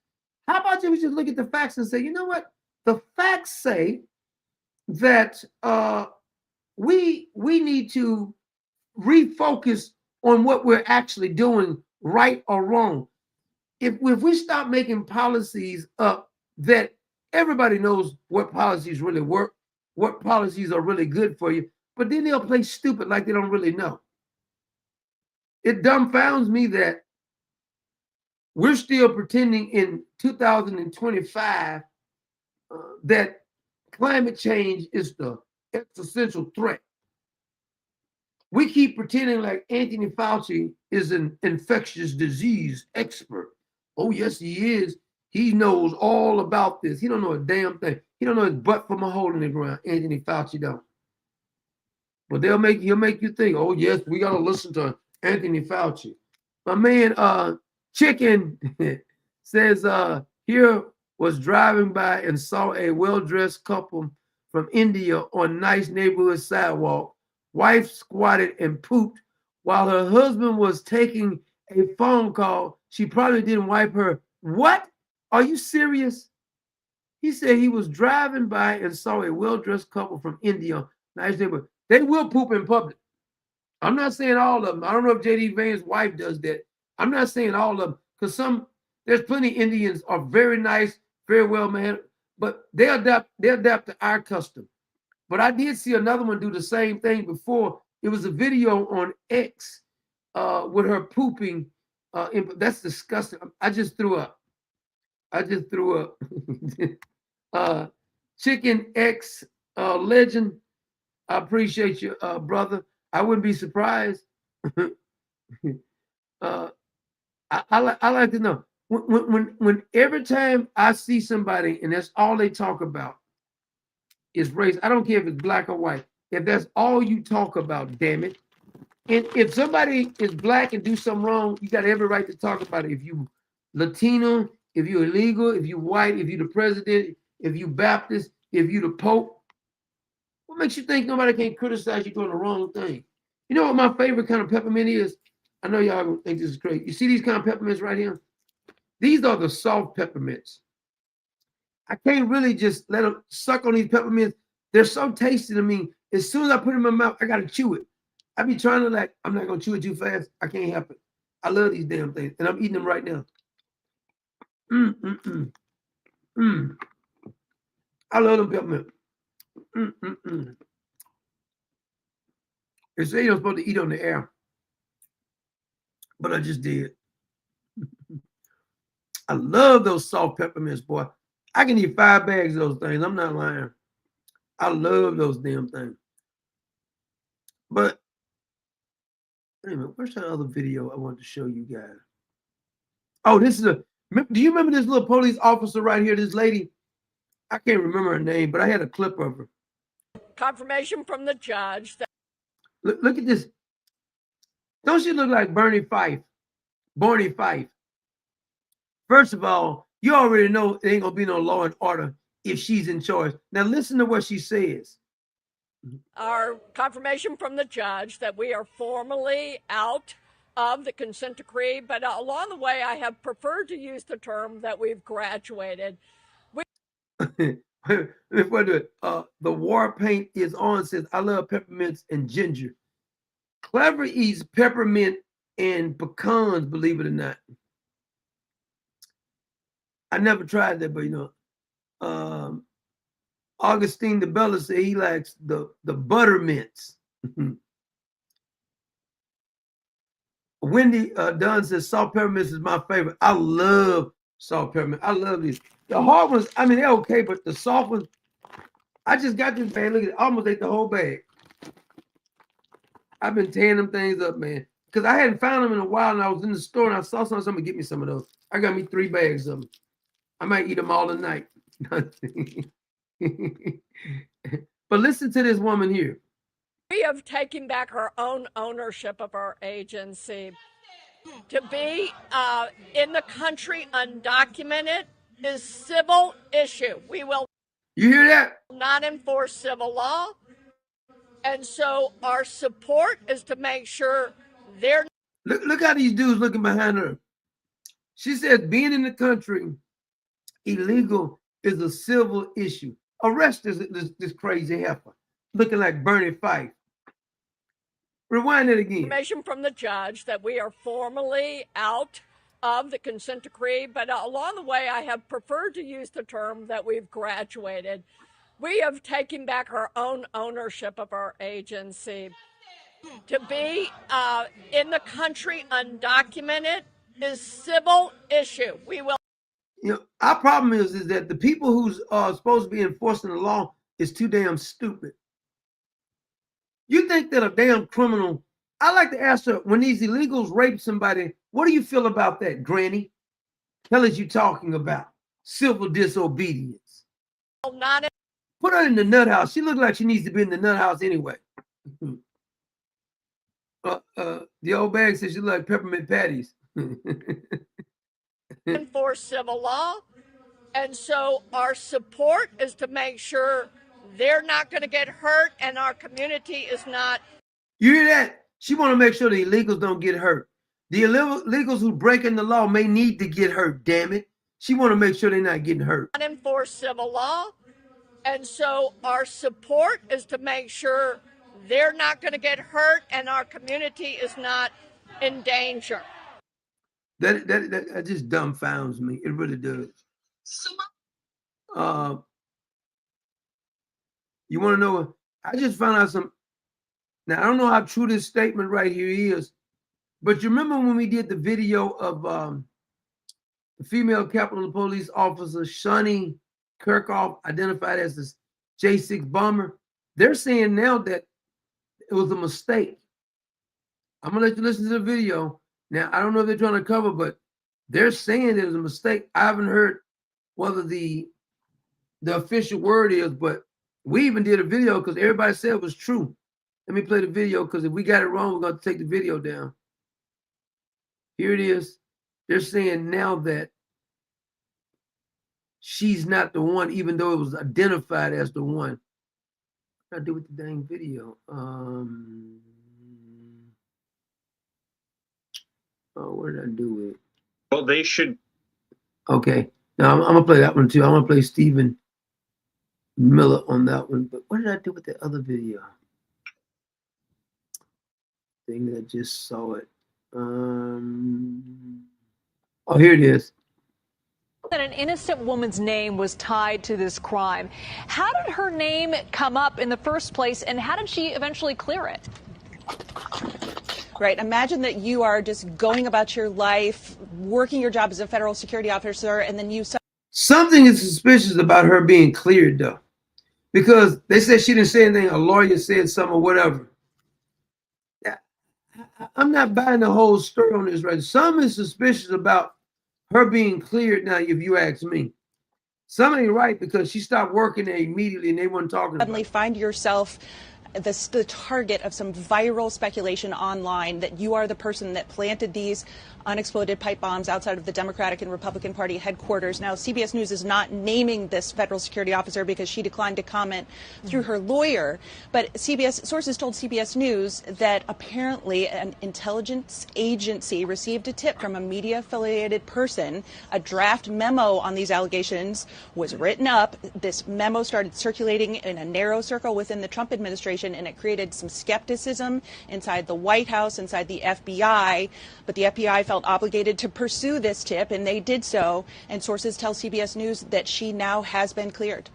How about you just look at the facts and say, you know what? The facts say that we need to refocus on what we're actually doing, right or wrong. If we stop making policies up that everybody knows what policies really work, what policies are really good for you, but then they'll play stupid like they don't really know. It dumbfounds me that we're still pretending in 2025 that climate change is the existential threat. We keep pretending like Anthony Fauci is an infectious disease expert. Oh, yes, he is. He knows all about this. He don't know a damn thing. He don't know his butt from a hole in the ground. Anthony Fauci don't. But he'll make you think, oh, yes, we got to listen to Anthony Fauci. My man, Chicken says, here was driving by and saw a well-dressed couple from India on nice neighborhood sidewalk. Wife squatted and pooped while her husband was taking a phone call. She probably didn't wipe her. What? Are you serious? He said he was driving by and saw a well-dressed couple from India. Nice neighborhood. They will poop in public. I'm not saying all of them. I don't know if J.D. Vance's wife does that. I'm not saying all of them, because there's plenty of Indians are very nice, very well mannered, but they adapt to our custom. But I did see another one do the same thing before. It was a video on X with her pooping, That's disgusting. I just threw up. Chicken X Legend. I appreciate you, brother. I wouldn't be surprised. I like to know when every time I see somebody and that's all they talk about is race. I don't care if it's black or white. If that's all you talk about, damn it. And if somebody is black and do something wrong, you got every right to talk about it. If you Latino, if you're illegal, if you white, if you the president, if you Baptist, if you the Pope, what makes you think nobody can criticize you doing the wrong thing? You know what my favorite kind of peppermint is? I know y'all gonna think this is crazy. You see these kind of peppermints right here? These are the soft peppermints. I can't really just let them suck on these peppermints. They're so tasty to me. As soon as I put them in my mouth, I gotta chew it. I be trying to like, I'm not gonna chew it too fast. I can't help it. I love these damn things, and I'm eating them right now. I love them peppermint. They say you're supposed to eat on the air, but I just did. I love those soft peppermints, boy. I can eat 5 bags of those things. I'm not lying. I love those damn things. But wait a minute, where's that other video I wanted to show you guys? Oh, this is do you remember this little police officer right here, this lady? I can't remember her name, but I had a clip of her. Confirmation from the judge that Look at this. Don't she look like Barney Fife? First of all, you already know it ain't gonna be no law and order if she's in charge. Now listen to what she says. our confirmation from the judge that we are formally out of the consent decree, but along the way I have preferred to use the term that we've graduated. The war paint is on says, I love peppermints and ginger. Clever eats peppermint and pecans, believe it or not. I never tried that, but you know, Augustine DeBella said he likes the buttermints. Wendy Dunn says salt peppermints is my favorite. I love salt peppermint. I love these. The hard ones, I mean, they're okay, but the soft ones, I just got this bag. Look at it, I almost ate the whole bag. I've been tearing them things up, man, because I hadn't found them in a while, and I was in the store and I saw somebody get me some of those. I got me 3 bags of them. I might eat them all tonight. But listen to this woman here. We have taken back our own ownership of our agency. To be in the country undocumented is civil issue. We will You hear that? not enforce civil law. And so our support is to make sure they're Look how these dudes looking behind her. She said being in the country illegal is a civil issue. Arrest this crazy heifer looking like Bernie Fife. Rewind it again. information from the judge that we are formally out of the consent decree, but along the way I have preferred to use the term that we've graduated. We have taken back our own ownership of our agency. To be in the country undocumented is civil issue. We will. You know, our problem is that the people who's supposed to be enforcing the law is too damn stupid. You think that a damn criminal, I like to ask her, when these illegals rape somebody, what do you feel about that, Granny? Hell is you talking about? Civil disobedience. Not Put her in the nut house. She looks like she needs to be in the nut house anyway. The old bag says she look like peppermint patties. enforce civil law. And so our support is to make sure they're not going to get hurt and our community is not. You hear that? She want to make sure the illegals don't get hurt. The illegals who breaking the law may need to get hurt, damn it. She want to make sure they're not getting hurt. Not enforce civil law. And so our support is to make sure they're not going to get hurt and our community is not in danger. That just dumbfounds me. It really does. You want to know? I just found out some. Now I don't know how true this statement right here is, But you remember when we did the video of the female Capitol Police officer, Shani Kirkhoff, identified as the J6 bomber? They're saying now that it was a mistake. I'm gonna let you listen to the video. Now, I don't know if they're trying to cover, but they're saying it was a mistake. I haven't heard whether the official word is, but we even did a video because everybody said it was true. Let me play the video because if we got it wrong, we're going to take the video down. Here it is. They're saying now that she's not the one, even though it was identified as the one. What did I do with the dang video? What did I do with it? Well, they should. Okay. Now I'm going to play that one too. I'm going to play Stephen Miller on that one. But what did I do with the other video? I think I just saw it. Oh, here it is. That an innocent woman's name was tied to this crime. How did her name come up in the first place, and how did she eventually clear it? Right. Imagine that you are just going about your life, working your job as a federal security officer, and then you... Something is suspicious about her being cleared, though, because they said she didn't say anything. A lawyer said something or whatever. I'm not buying the whole story on this, right? Something is suspicious about her being cleared now, if you ask me. Something ain't right because she stopped working there immediately and they weren't talking about it. Suddenly find yourself the target of some viral speculation online that you are the person that planted these unexploded pipe bombs outside of the Democratic and Republican Party headquarters. Now, CBS News is not naming this federal security officer because she declined to comment through her lawyer. But sources told CBS News that apparently an intelligence agency received a tip from a media-affiliated person. A draft memo on these allegations was written up. This memo started circulating in a narrow circle within the Trump administration, and it created some skepticism inside the White House, inside the FBI. But the FBI felt obligated to pursue this tip, and they did so. And sources tell CBS News that she now has been cleared.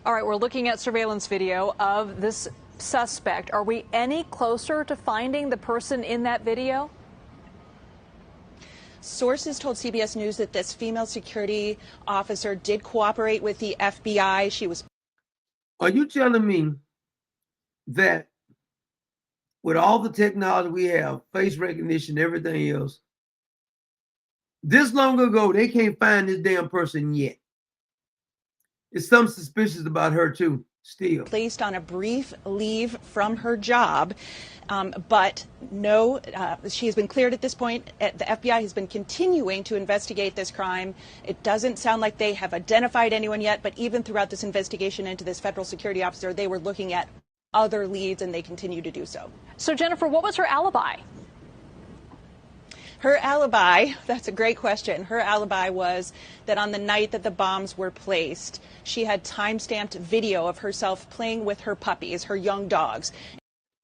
All right, we're looking at surveillance video of this suspect. Are we any closer to finding the person in that video? Sources told CBS News that this female security officer did cooperate with the FBI. She was... Are you telling me that with all the technology we have, face recognition, everything else, this long ago, they can't find this damn person yet? It's something suspicious about her too, still. Placed on a brief leave from her job, but no, she has been cleared at this point. The FBI has been continuing to investigate this crime. It doesn't sound like they have identified anyone yet, but even throughout this investigation into this federal security officer, they were looking at other leads, and they continue to do so. So, Jennifer, what was her alibi? Her alibi, that's a great question. Her alibi was that on the night that the bombs were placed, she had time-stamped video of herself playing with her puppies, her young dogs.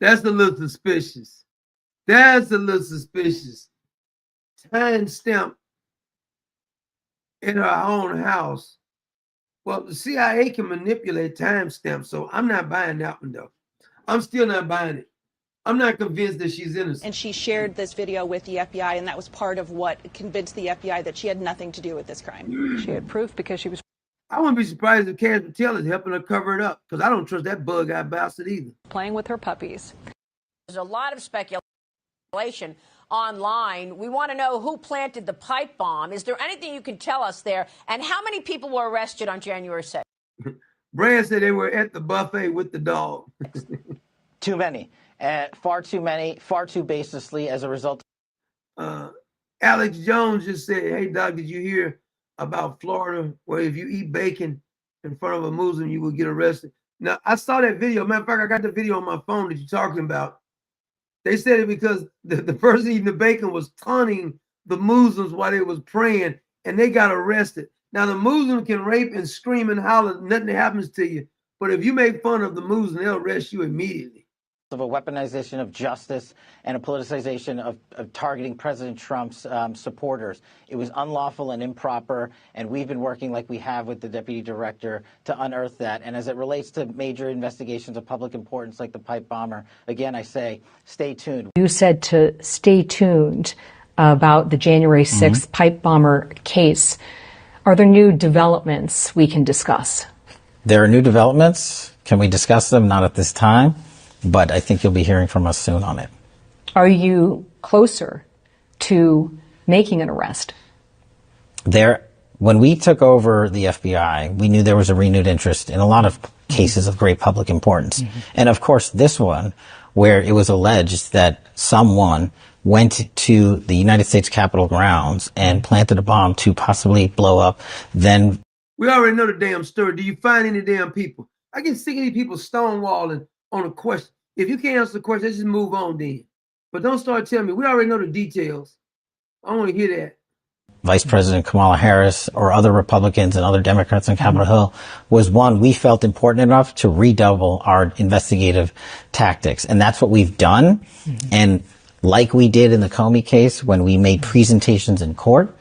That's a little suspicious. That's a little suspicious. Time-stamp in her own house. Well, the CIA can manipulate timestamps, so I'm not buying that one, though. I'm still not buying it. I'm not convinced that she's innocent. And she shared this video with the FBI, and that was part of what convinced the FBI that she had nothing to do with this crime. She had proof because she was... I wouldn't be surprised if Cash Patel is helping her cover it up, because I don't trust that bug-eyed bastard either. Playing with her puppies. There's a lot of speculation online. We want to know who planted the pipe bomb. Is there anything you can tell us there? And how many people were arrested on January 6th? Brad said they were at the buffet with the dog. Too many. Far too many, far too baselessly as a result. Alex Jones just said, hey, Doc, did you hear about Florida where if you eat bacon in front of a Muslim, you will get arrested? Now, I saw that video. Matter of fact, I got the video on my phone that you're talking about. They said it because the person eating the bacon was taunting the Muslims while they was praying, and they got arrested. Now, the Muslim can rape and scream and holler, nothing happens to you. But if you make fun of the Muslim, they'll arrest you immediately. of a weaponization of justice and a politicization of targeting President Trump's supporters. It was unlawful and improper, and we've been working like we have with the deputy director to unearth that. And as it relates to major investigations of public importance like the pipe bomber, again, I say, stay tuned. You said to stay tuned about the January 6th pipe bomber case. Are there new developments we can discuss? There are new developments. Can we discuss them? Not at this time. But I think you'll be hearing from us soon on it. Are you closer to making an arrest? When we took over the FBI, we knew there was a renewed interest in a lot of cases of great public importance. And of course, this one, where it was alleged that someone went to the United States Capitol grounds and planted a bomb to possibly blow up, then... We already know the damn story. Do you find any damn people? I get sick of these people stonewalling on a question. If you can't answer the question, let's just move on then. But don't start telling me. We already know the details. I want to hear that. Vice President Kamala Harris or other Republicans and other Democrats on Capitol Hill was one we felt important enough to redouble our investigative tactics. And that's what we've done. And like we did in the Comey case, when we made presentations in court,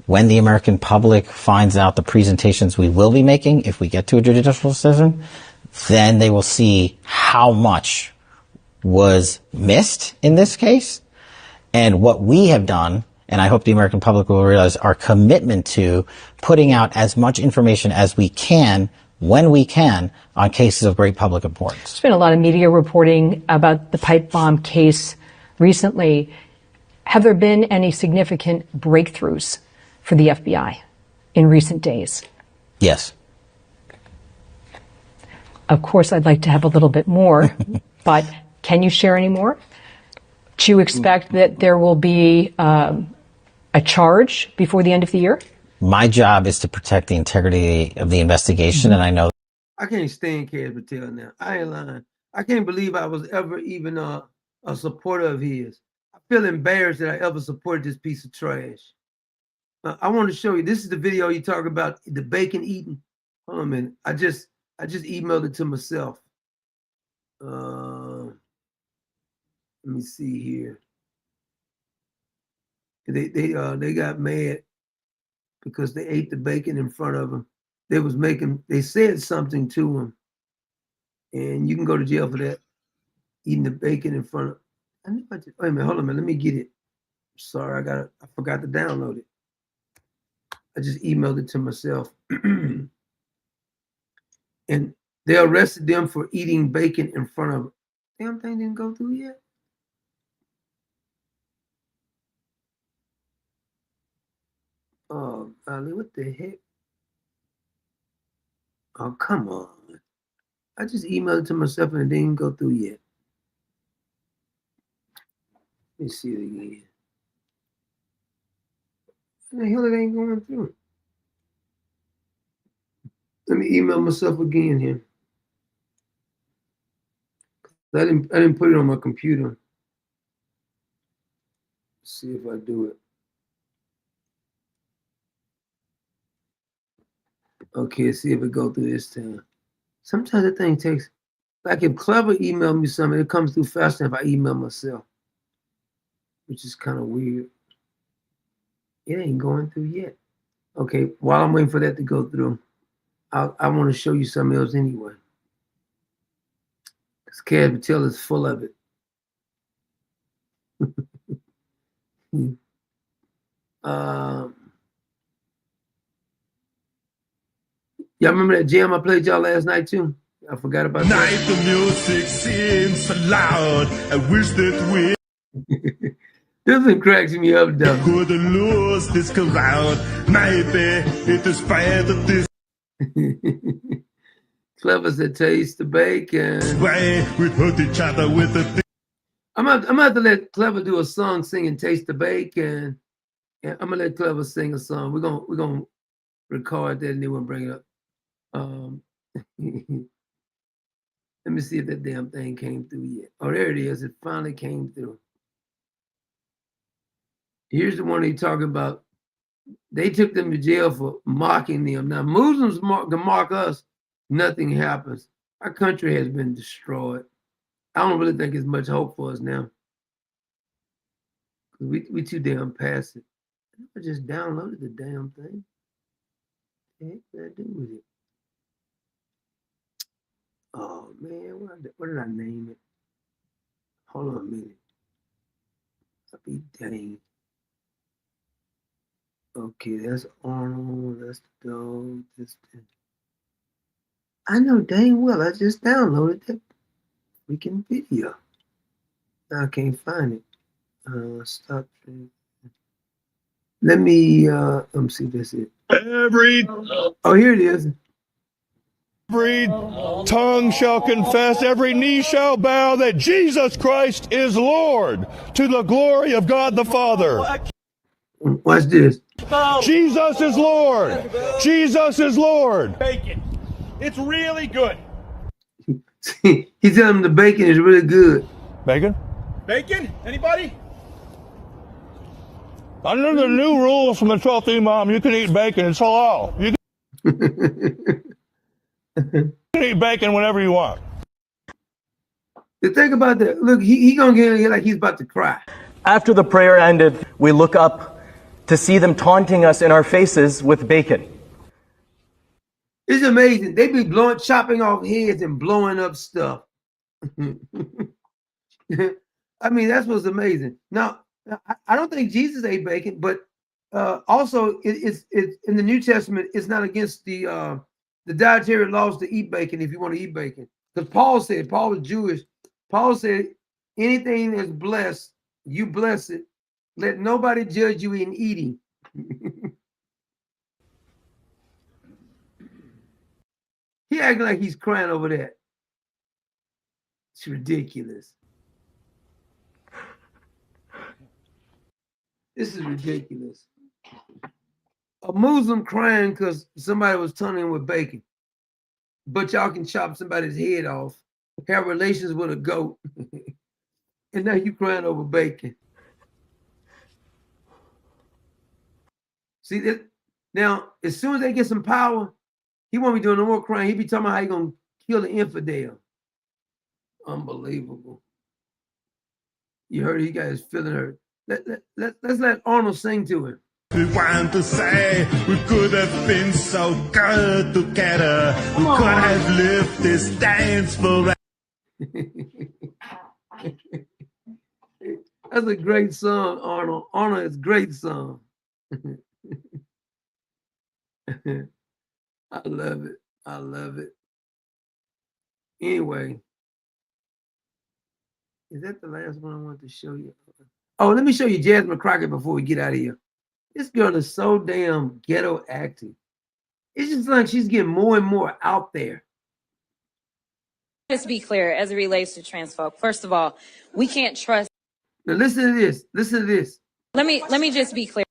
when the American public finds out the presentations we will be making, if we get to a judicial decision, then they will see how much was missed in this case. And what we have done, and I hope the American public will realize, our commitment to putting out as much information as we can, when we can, on cases of great public importance. There's been a lot of media reporting about the pipe bomb case recently. Have there been any significant breakthroughs for the FBI in recent days? Yes. Of course, I'd like to have a little bit more, but can you share any more? Do you expect that there will be a charge before the end of the year? My job is to protect the integrity of the investigation, and I know. I can't stand Kaz Patel now. I ain't lying. I can't believe I was ever even a supporter of his. I feel embarrassed that I ever supported this piece of trash. I want to show you. This is the video you talk about, the bacon eating. Hold on a minute. I just emailed it to myself. Let me see here. They got mad because they ate the bacon in front of them. They said something to him, and you can go to jail for that. Eating the bacon in front of. Wait a minute, hold on a minute. Let me get it. Sorry, I forgot to download it. I just emailed it to myself. And they arrested them for eating bacon in front of them. Damn thing didn't go through yet. Oh, golly, what the heck? Oh, come on. I just emailed it to myself and it didn't go through yet. Let me see it again. What the hell it ain't going through? Let me email myself again here. I didn't put it on my computer. Let's see if I do it. Okay, see if it goes through this time. Sometimes that thing takes, like if Clever emailed me something, it comes through faster than if I email myself, which is kind of weird. It ain't going through yet. Okay, while I'm waiting for that to go through, I want to show you something else anyway. Because Kaz Patel is full of it. Y'all remember that jam I played y'all last night too? I forgot about that. Night the music seems so loud. I wish that we this one cracks me up though. Could lose this crowd. Maybe it is spite of this. Clever said taste the bacon. Way we hurt each other with the I'm gonna have to let Clever do a song singing Taste the Bacon. And I'm gonna let Clever sing a song. We're gonna record that and then we'll bring it up. Let me see if that damn thing came through yet. Oh, there it is. It finally came through. Here's the one they talking about. They took them to jail for mocking them. Now, Muslims can mock us. Nothing happens. Our country has been destroyed. I don't really think it's much hope for us now. We too damn passive. I just downloaded the damn thing. What the heck did I do with it? Oh man, what did I name it? Hold on a minute. I'll be dang. Okay, that's Arnold. That's the dog. I know dang well I just downloaded that freaking video. I can't find it. Stop. Let me see if that's it. Oh, here it is. Every tongue shall confess, every knee shall bow that Jesus Christ is Lord, to the glory of God the Father. Watch this. Jesus is Lord. Jesus is Lord. Bacon. It's really good. He's telling them the bacon is really good. Bacon? Bacon? Anybody? Under the new rules from the 12th Imam, you can eat bacon. It's halal. You can eat bacon whenever you want. The thing about that, look, he gonna get in here like he's about to cry. After the prayer ended, we look up to see them taunting us in our faces with bacon. It's amazing. They be chopping off heads and blowing up stuff. I mean, that's what's amazing. Now, I don't think Jesus ate bacon, but also it's in the New Testament. It's not against the dietary laws to eat bacon if you want to eat bacon. Because Paul was Jewish. Paul said, anything that's blessed, you bless it. Let nobody judge you in eating. He acting like he's crying over that. It's ridiculous. This is ridiculous. A Muslim crying because somebody was taunting him with bacon. But y'all can chop somebody's head off, have relations with a goat, and now you crying over bacon. See that? Now, as soon as they get some power, he won't be doing no more crying. He be talking about how he gonna kill the infidel. Unbelievable. You heard he got his feeling hurt. Let's let Arnold sing to him. We want to say we could have been so good together. We could have lived this dance forever. That's a great song, Arnold. Arnold is a great song. I love it. I love it. Anyway, is that the last one I wanted to show you? Oh, let me show you Jasmine Crockett before we get out of here. This girl is so damn ghetto active. It's just like she's getting more and more out there. Let's be clear as it relates to trans folk. First of all, we can't trust. Now listen to this. Listen to this. Let me just be clear.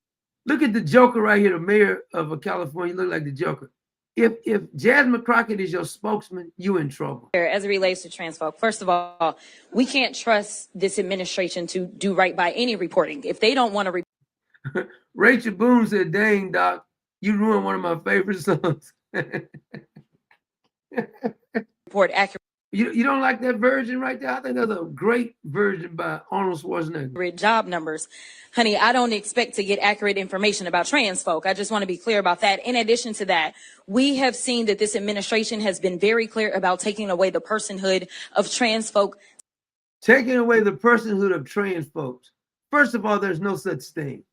Look at the Joker right here, the mayor of California. You look like the Joker. If Jasmine Crockett is your spokesman, you in trouble. As it relates to trans folk, first of all, we can't trust this administration to do right by any reporting. If they don't want to Rachel Boone said, dang, Doc, you ruined one of my favorite songs. report accurate. You don't like that version right there? I think that's a great version by Arnold Schwarzenegger. Job numbers. Honey, I don't expect to get accurate information about trans folk. I just want to be clear about that. In addition to that, we have seen that this administration has been very clear about taking away the personhood of trans folk. Taking away the personhood of trans folks. First of all, there's no such thing.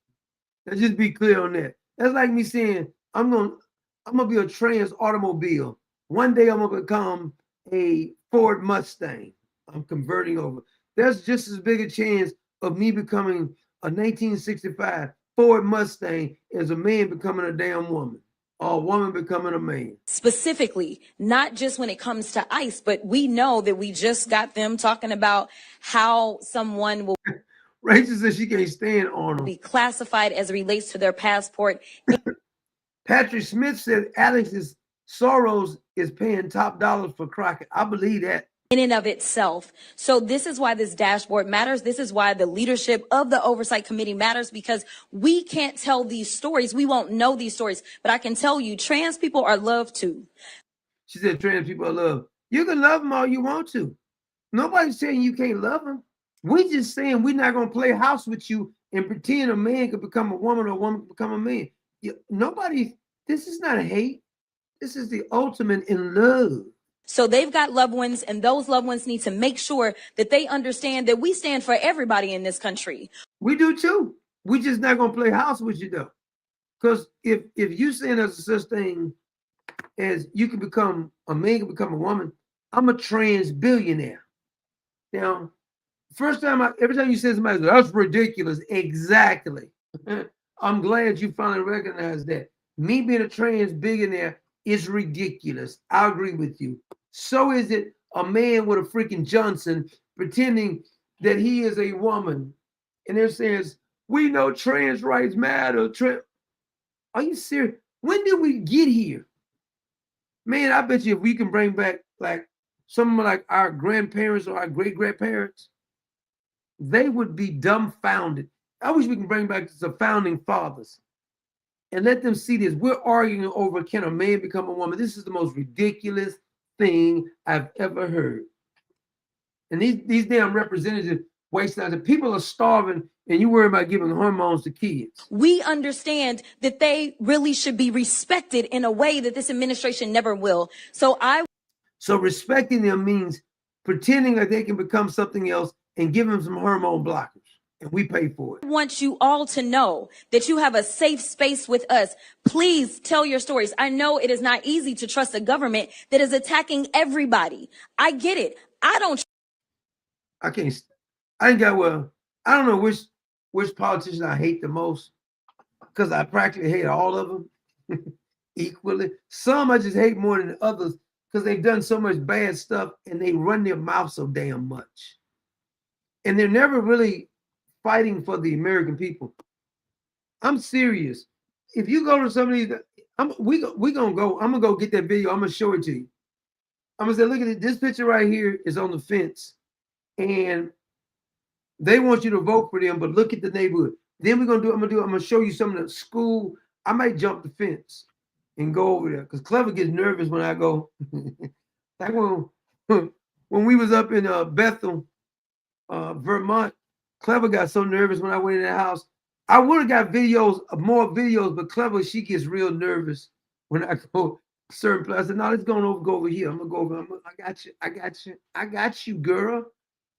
Let's just be clear on that. That's like me saying, I'm gonna be a trans automobile. One day I'm gonna become a Ford Mustang. I'm converting over. There's just as big a chance of me becoming a 1965 Ford Mustang as a man becoming a damn woman, or a woman becoming a man. Specifically, not just when it comes to ICE, but we know that we just got them talking about how someone will Rachel says she can't stand Arnold. Be classified as it relates to their passport. Patrick Smith said Alex's Soros is paying top dollars for Crockett. I believe that. In and of itself. So this is why this dashboard matters. This is why the leadership of the Oversight Committee matters, because we can't tell these stories. We won't know these stories. But I can tell you, trans people are loved too. She said trans people are loved. You can love them all you want to. Nobody's saying you can't love them. We just saying we're not gonna play house with you and pretend a man could become a woman or a woman could become a man. Nobody. This is not hate. This is the ultimate in love. So they've got loved ones, and those loved ones need to make sure that they understand that we stand for everybody in this country. We do too. We just not gonna play house with you though. Because if you saying there's such thing as you can become a man, can become a woman, I'm a trans billionaire. Now, every time you say somebody, that's ridiculous. Exactly. I'm glad you finally recognize that. Me being a trans billionaire is ridiculous. I agree with you. So is it a man with a freaking Johnson pretending that he is a woman. And they're saying, we know trans rights matter. Are you serious? When did we get here? Man, I bet you if we can bring back like someone like our grandparents or our great-grandparents, they would be dumbfounded. I wish we can bring back the founding fathers and let them see this. We're arguing over, can a man become a woman? This is the most ridiculous thing I've ever heard. And these damn representatives wasting out. People are starving and you worry about giving hormones to kids. We understand that they really should be respected in a way that this administration never will. So respecting them means pretending like they can become something else and give them some hormone blockers. And we pay for it. I want you all to know that you have a safe space with us. Please tell your stories. I know it is not easy to trust a government that is attacking everybody. I get it. I don't know which politician I hate the most because I practically hate all of them equally. Some I just hate more than others because they've done so much bad stuff and they run their mouth so damn much. And they're never really fighting for the American people. I'm serious. If you go to some of these, I'm gonna go get that video. I'm gonna show it to you. I'm gonna say, look at it. This picture right here is on the fence, and they want you to vote for them. But look at the neighborhood. Then I'm gonna show you some of the school. I might jump the fence and go over there because Clever gets nervous when I go. Like when we was up in Bethel, Vermont. Clever got so nervous when I went in the house. I would have got more videos, but Clever, she gets real nervous when I go certain places. I said, no, let's go over here. I'm gonna go over. I got you, girl.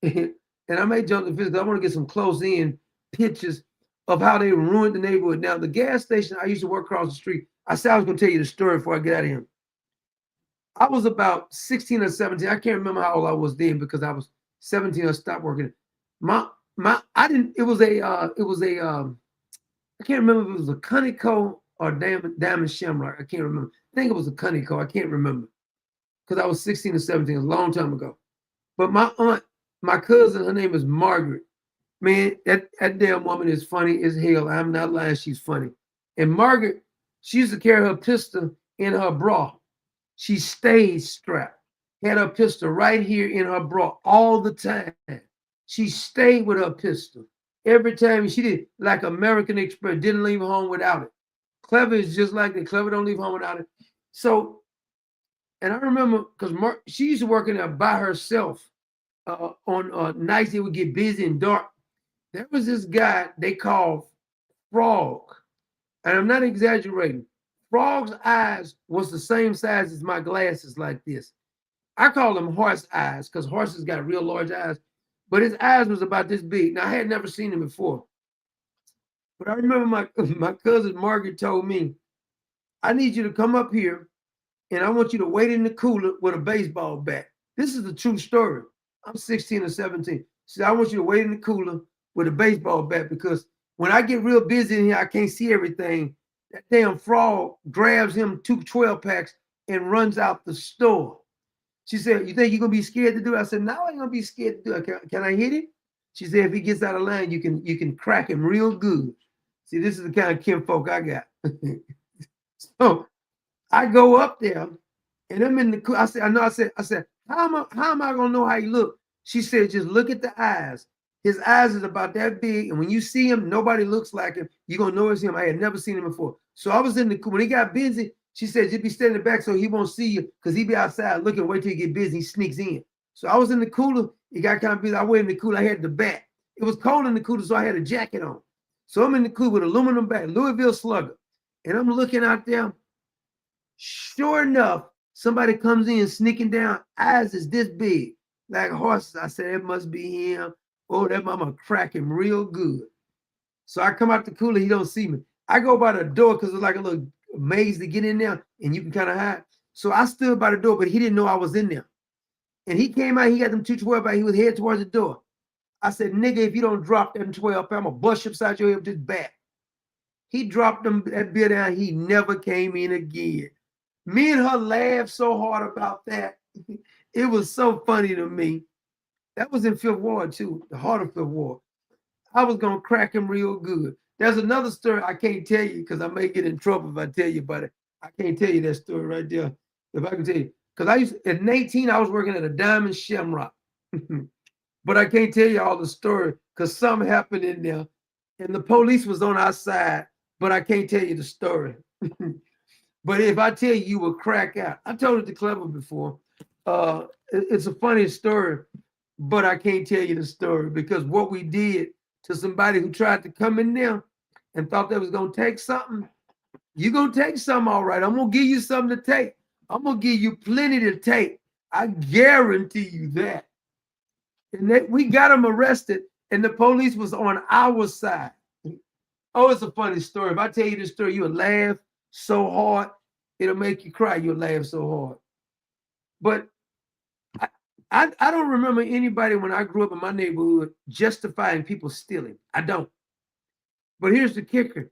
And I may jump the fence because I want to get some close-in pictures of how they ruined the neighborhood. Now, the gas station I used to work across the street. I said I was gonna tell you the story before I get out of here. I was about 16 or 17. I can't remember how old I was then because I was 17. I stopped working. I can't remember if it was a Cunico or Diamond Shamrock. I can't remember. I think it was a Cunico. I can't remember because I was 16 or 17, a long time ago. But my aunt, my cousin, her name is Margaret. Man, that damn woman is funny as hell. I'm not lying. She's funny. And Margaret, she used to carry her pistol in her bra. She stayed strapped. Had her pistol right here in her bra all the time. She stayed with her pistol. Every time she did, like American Express, didn't leave home without it. Clever is just like that. Clever don't leave home without it. So, and I remember, because she used to work in there by herself on nights it would get busy and dark. There was this guy they called Frog. And I'm not exaggerating. Frog's eyes was the same size as my glasses like this. I call them horse eyes because horses got real large eyes. But his eyes was about this big. Now, I had never seen him before. But I remember my cousin Margaret told me, I need you to come up here and I want you to wait in the cooler with a baseball bat. This is a true story. I'm 16 or 17. She said, I want you to wait in the cooler with a baseball bat because when I get real busy in here, I can't see everything. That damn Frog grabs him 2 12-packs and runs out the store. She said, you think you're going to be scared to do it? I said, no, I ain't going to be scared to do it. Can I hit him? She said, if he gets out of line, you can crack him real good. See, this is the kind of kinfolk I got. So I go up there and I'm in the, I said, how am I going to know how he look? She said, just look at the eyes. His eyes is about that big. And when you see him, nobody looks like him. You're going to know it's him. I had never seen him before. So I was in the, when he got busy, she said, just be standing back so he won't see you because he be outside looking, wait till he get busy, he sneaks in. So I was in the cooler. It got kind of busy. I went in the cooler. I had the bat. It was cold in the cooler, so I had a jacket on. So I'm in the cooler with aluminum bat, Louisville Slugger. And I'm looking out there. Sure enough, somebody comes in sneaking down. Eyes is this big, like horses. I said, it must be him. Oh, that mama crack him real good. So I come out the cooler. He don't see me. I go by the door because it's like a little maze to get in there, and you can kind of hide. So I stood by the door, but he didn't know I was in there. And he came out. He got them 212 out. He was headed towards the door. I said, nigga, if you don't drop them 12, I'm going to bust you upside your head with this bat. He dropped that beer down. He never came in again. Me and her laughed so hard about that. It was so funny to me. That was in Fifth Ward, too, the heart of Fifth Ward. I was going to crack him real good. There's another story I can't tell you because I may get in trouble if I tell you about it. I can't tell you that story right there if I can tell you. Because at 18, I was working at a Diamond Shamrock. But I can't tell you all the story because something happened in there and the police was on our side, but I can't tell you the story. But if I tell you, you will crack out. I told it to Clever before. It's a funny story, but I can't tell you the story because what we did to somebody who tried to come in there and thought they was going to take something, you're going to take something, all right. I'm going to give you something to take. I'm going to give you plenty to take. I guarantee you that. And we got them arrested, and the police was on our side. Oh, it's a funny story. If I tell you this story, you'll laugh so hard, it'll make you cry. You'll laugh so hard. But I don't remember anybody when I grew up in my neighborhood justifying people stealing. I don't. But here's the kicker.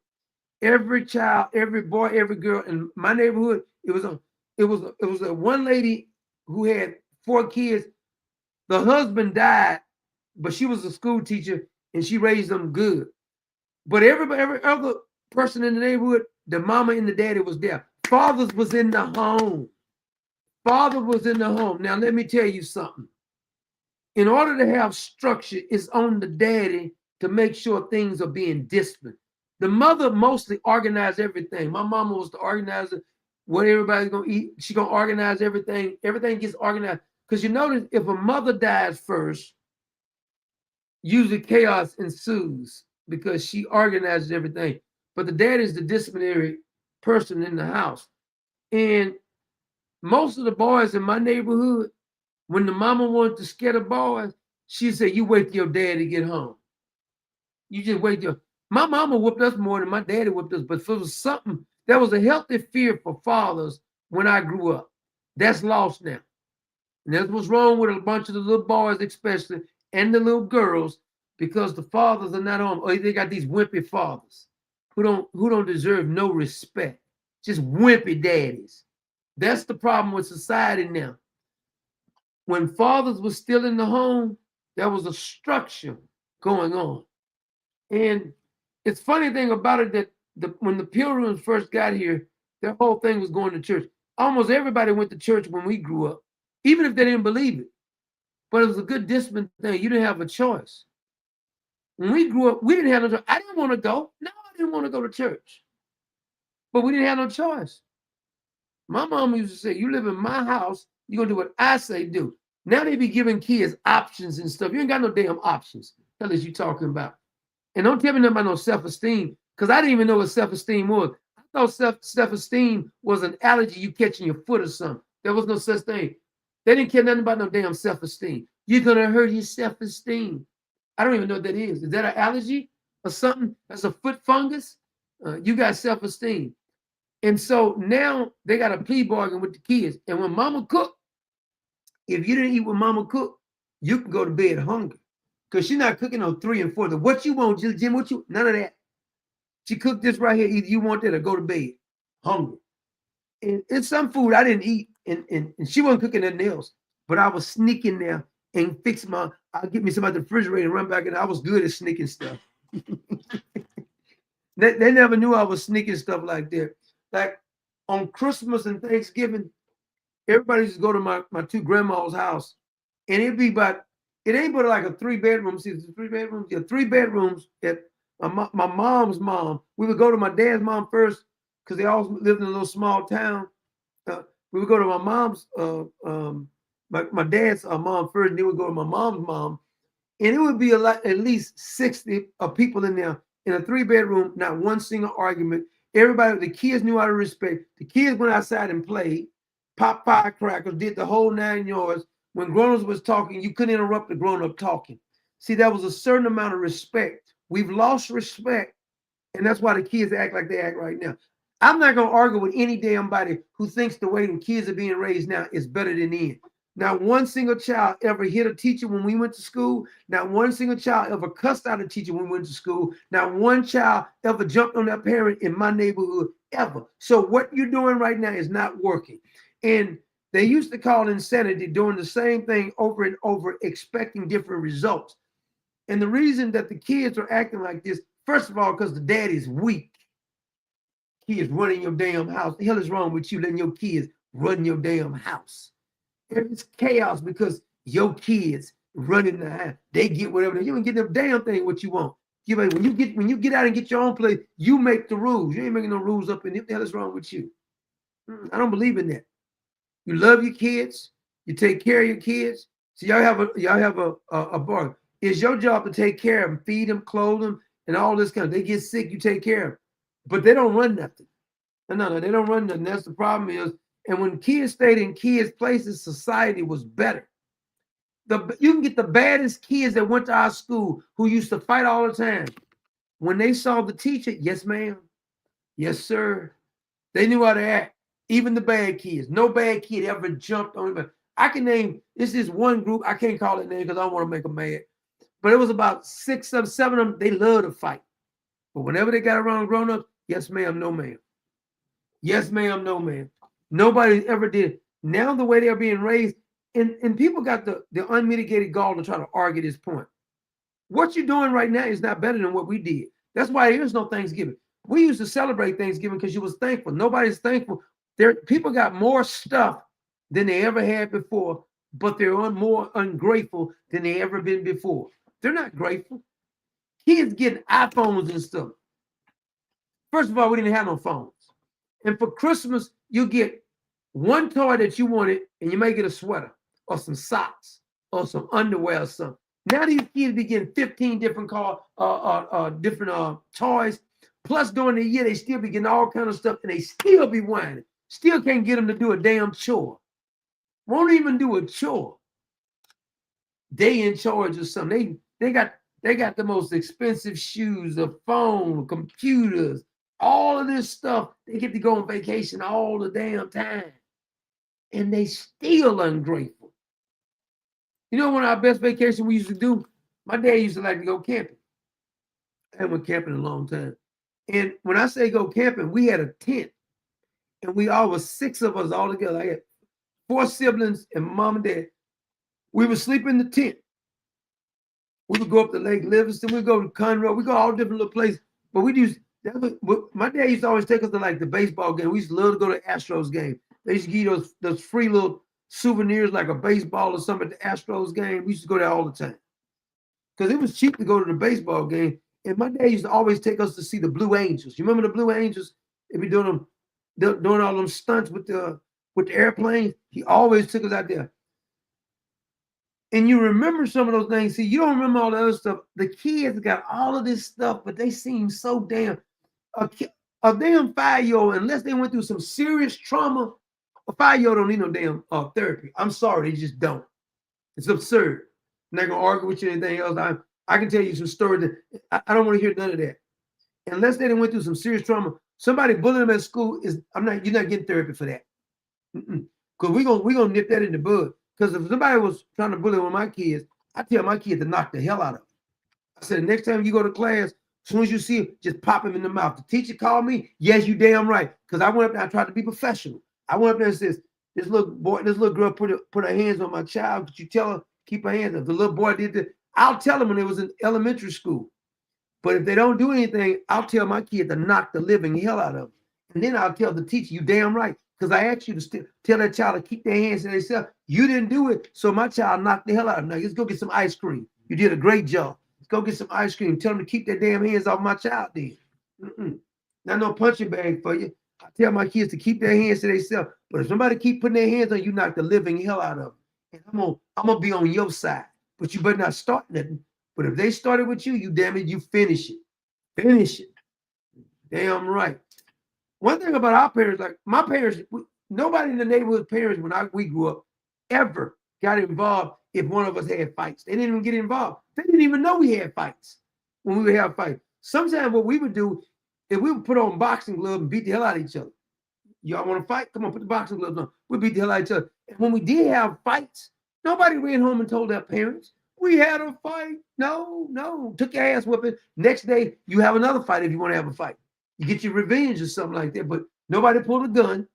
Every child, every boy, every girl in my neighborhood, it was a one lady who had 4 kids. The husband died, but she was a school teacher and she raised them good. But every other person in the neighborhood, the mama and the daddy was there. Fathers was in the home. Father was in the home. Now, let me tell you something. In order to have structure, it's on the daddy to make sure things are being disciplined. The mother mostly organized everything. My mama was the organizer. What everybody's going to eat, she's going to organize everything. Everything gets organized. Because you notice if a mother dies first, usually chaos ensues because she organizes everything. But the dad is the disciplinary person in the house. And most of the boys in my neighborhood, when the mama wanted to scare the boys, she said, you wait till your daddy get home. You just wait till. My mama whooped us more than my daddy whooped us, but if it was something, there was a healthy fear for fathers when I grew up. That's lost now. And that's what's wrong with a bunch of the little boys, especially, and the little girls, because the fathers are not on, or they got these wimpy fathers who don't deserve no respect. Just wimpy daddies. That's the problem with society now. When fathers were still in the home, there was a structure going on. And it's funny thing about it that when the Pilgrims first got here, their whole thing was going to church. Almost everybody went to church when we grew up, even if they didn't believe it. But it was a good discipline thing. You didn't have a choice. When we grew up, we didn't have no choice. I didn't want to go. No, I didn't want to go to church. But we didn't have no choice. My mom used to say, you live in my house, you're going to do what I say do. Now they be giving kids options and stuff. You ain't got no damn options. What is you talking about? And don't tell me nothing about no self-esteem, because I didn't even know what self-esteem was. I thought self-esteem was an allergy you catch in your foot or something. There was no such thing. They didn't care nothing about no damn self-esteem. You're going to hurt your self-esteem. I don't even know what that is. Is that an allergy or something? That's a foot fungus? You got self-esteem. And so now they got a plea bargain with the kids. And when mama cooked, if you didn't eat what mama cooked, you can go to bed hungry. Because she's not cooking on 3 and 4. What you want, Jim, what you, none of that. She cooked this right here. Either you want that or go to bed hungry. And it's some food I didn't eat. And she wasn't cooking nothing else. But I was sneaking there and I'll get me some out the refrigerator and run back. And I was good at sneaking stuff. They never knew I was sneaking stuff like that. Like on Christmas and Thanksgiving, everybody used to go to my 2 grandma's house. And it'd be about, it ain't but like a 3-bedroom. See, 3 bedrooms? Yeah, 3 bedrooms at my mom's mom. We would go to my dad's mom first because they always lived in a little small town. We would go to my mom's my dad's mom first, and then we go to my mom's mom, and it would be at least 60 people in there in a 3-bedroom, not one single argument. Everybody, the kids knew how to respect. The kids went outside and played, popped firecrackers, did the whole 9 yards. When grown-ups was talking, you couldn't interrupt the grown-up talking. See, that was a certain amount of respect. We've lost respect, and that's why the kids act like they act right now. I'm not going to argue with any damn body who thinks the way the kids are being raised now is better than then. Not one single child ever hit a teacher when we went to school. Not one single child ever cussed out a teacher when we went to school. Not one child ever jumped on their parent in my neighborhood, ever. So what you're doing right now is not working. And they used to call insanity doing the same thing over and over, expecting different results. And the reason that the kids are acting like this, first of all, because the daddy's weak. Kids running your damn house. The hell is wrong with you letting your kids run your damn house? It's chaos because your kids running the house. They get whatever. You don't get them damn thing what you want. When you get out and get your own place, you make the rules. You ain't making no rules up in here. What the hell is wrong with you? I don't believe in that. You love your kids. You take care of your kids. So y'all have a bar. It's your job to take care of them, feed them, clothe them, and all this kind of. They get sick, you take care of them. But they don't run nothing. No, they don't run nothing. That's the problem is. And when kids stayed in kids' places, society was better. You can get the baddest kids that went to our school who used to fight all the time. When they saw the teacher, yes, ma'am. Yes, sir. They knew how to act. Even the bad kids. No bad kid ever jumped on him. I can name, this is one group. I can't call it name because I don't want to make them mad. But it was about 6 of 7 of them. They love to fight. But whenever they got around grown-ups, yes, ma'am, no, ma'am. Yes, ma'am, no, ma'am. Nobody ever did. Now the way they're being raised, and people got the unmitigated gall to try to argue this point. What you're doing right now is not better than what we did. That's why there is no Thanksgiving. We used to celebrate Thanksgiving because you was thankful. Nobody's thankful. People got more stuff than they ever had before, but they're more ungrateful than they ever been before. They're not grateful. Kids getting iPhones and stuff. First of all, we didn't have no phones. And for Christmas, you get one toy that you wanted, and you may get a sweater or some socks or some underwear or something. Now these kids be getting 15 different toys. Plus, during the year, they still be getting all kind of stuff, and they still be whining. Still can't get them to do a damn chore. Won't even do a chore. They in charge of something. They got the most expensive shoes, a phone, computers, all of this stuff. They get to go on vacation all the damn time. And they still ungrateful. You know, one of our best vacations we used to do, my dad used to like to go camping. I haven't went camping in a long time. And when I say go camping, we had a tent. And we all was 6 of us all together. I had 4 siblings and mom and dad. We would sleep in the tent. We would go up to Lake Livingston. We'd go to Conroe. We go all different little places. But my dad used to always take us to like the baseball game. We used to love to go to Astros game. They used to give you those free little souvenirs like a baseball or something at the Astros game. We used to go there all the time. Because it was cheap to go to the baseball game. And my dad used to always take us to see the Blue Angels. You remember the Blue Angels? They be doing all them stunts with the airplanes. He always took us out there. And you remember some of those things. See, you don't remember all the other stuff. The kids got all of this stuff, but they seem so damn. A damn 5-year-old, unless they went through some serious trauma, a 5-year-old don't need no damn therapy. I'm sorry, they just don't. It's absurd. I'm not gonna argue with you or anything else. I can tell you some stories that I don't want to hear none of that. Unless they went through some serious trauma, somebody bullying them at school you're not getting therapy for that. Because we're gonna nip that in the bud. Because if somebody was trying to bully one of my kids, I tell my kids to knock the hell out of them. I said, the next time you go to class, as soon as you see him, just pop him in the mouth. The teacher called me. Yes, you damn right. Because I went up there, I tried to be professional. I went up there and says, this little girl put her hands on my child. Could you tell her keep her hands up? The little boy did that. I'll tell them when it was in elementary school. But if they don't do anything, I'll tell my kid to knock the living hell out of them. And then I'll tell the teacher, you damn right. Because I asked you to tell that child to keep their hands to themselves. You didn't do it, so my child knocked the hell out of them. Now, let's go get some ice cream. You did a great job. Let's go get some ice cream. Tell them to keep their damn hands off my child then. Not no punching bag for you. I tell my kids to keep their hands to themselves. But if somebody keep putting their hands on you, knock the living hell out of them. and I'm gonna be on your side. But you better not start nothing. But if they started with you, you damn it, you finish it. Finish it. Damn right. One thing about our parents, like my parents, nobody in the neighborhood parents when we grew up ever got involved if one of us had fights. They didn't even get involved. They didn't even know we had fights when we would have fights. Sometimes what we would do, if we would put on boxing gloves and beat the hell out of each other. Y'all want to fight? Come on, put the boxing gloves on. We beat the hell out of each other. And when we did have fights, nobody ran home and told their parents, we had a fight. No. Took your ass whooping. Next day, you have another fight if you want to have a fight. You get your revenge or something like that. But nobody pulled a gun.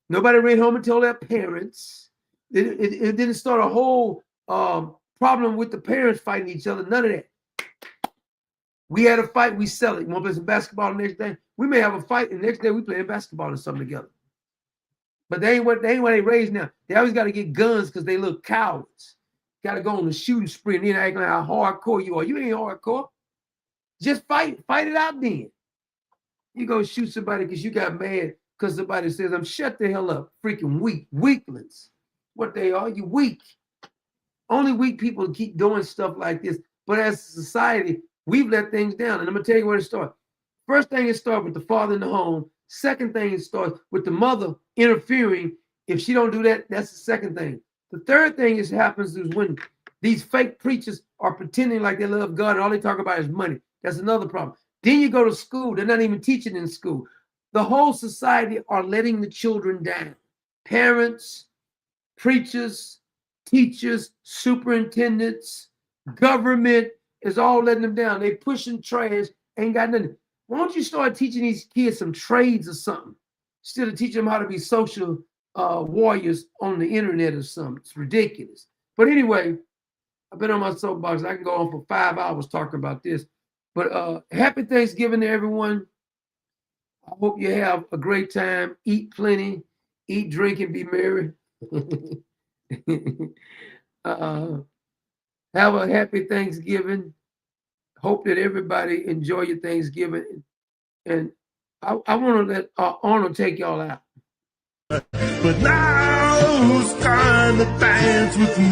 Nobody ran home and told their parents. It didn't start a whole problem with the parents fighting each other. None of that. We had a fight, we sell it. You want to play some basketball the next day? We may have a fight, and the next day we play basketball or something together. But they ain't what they raised now. They always got to get guns because they look cowards. Got to go on the shooting spree and then act like how hardcore you are. You ain't hardcore. Just fight it out then. You go shoot somebody because you got mad because somebody says, I'm shut the hell up. Freaking weaklings. What they are, you weak. Only weak people keep doing stuff like this. But as a society, we've let things down. And I'm going to tell you where it starts. First thing, it starts with the father in the home. Second thing, it starts with the mother interfering. If she don't do that, that's the second thing. The third thing that happens is when these fake preachers are pretending like they love God and all they talk about is money. That's another problem. Then you go to school. They're not even teaching in school. The whole society are letting the children down. Parents, preachers, teachers, superintendents, government is all letting them down. They pushing trash, ain't got nothing. Why don't you start teaching these kids some trades or something instead of teaching them how to be social warriors on the internet or something? It's ridiculous. But anyway, I've been on my soapbox. I can go on for 5 hours talking about this. But happy Thanksgiving to everyone. I hope you have a great time. Eat plenty. Eat, drink, and be merry. Have a happy Thanksgiving. Hope that everybody enjoy your Thanksgiving. And I want to let Arnold take y'all out. But now who's trying to dance with me?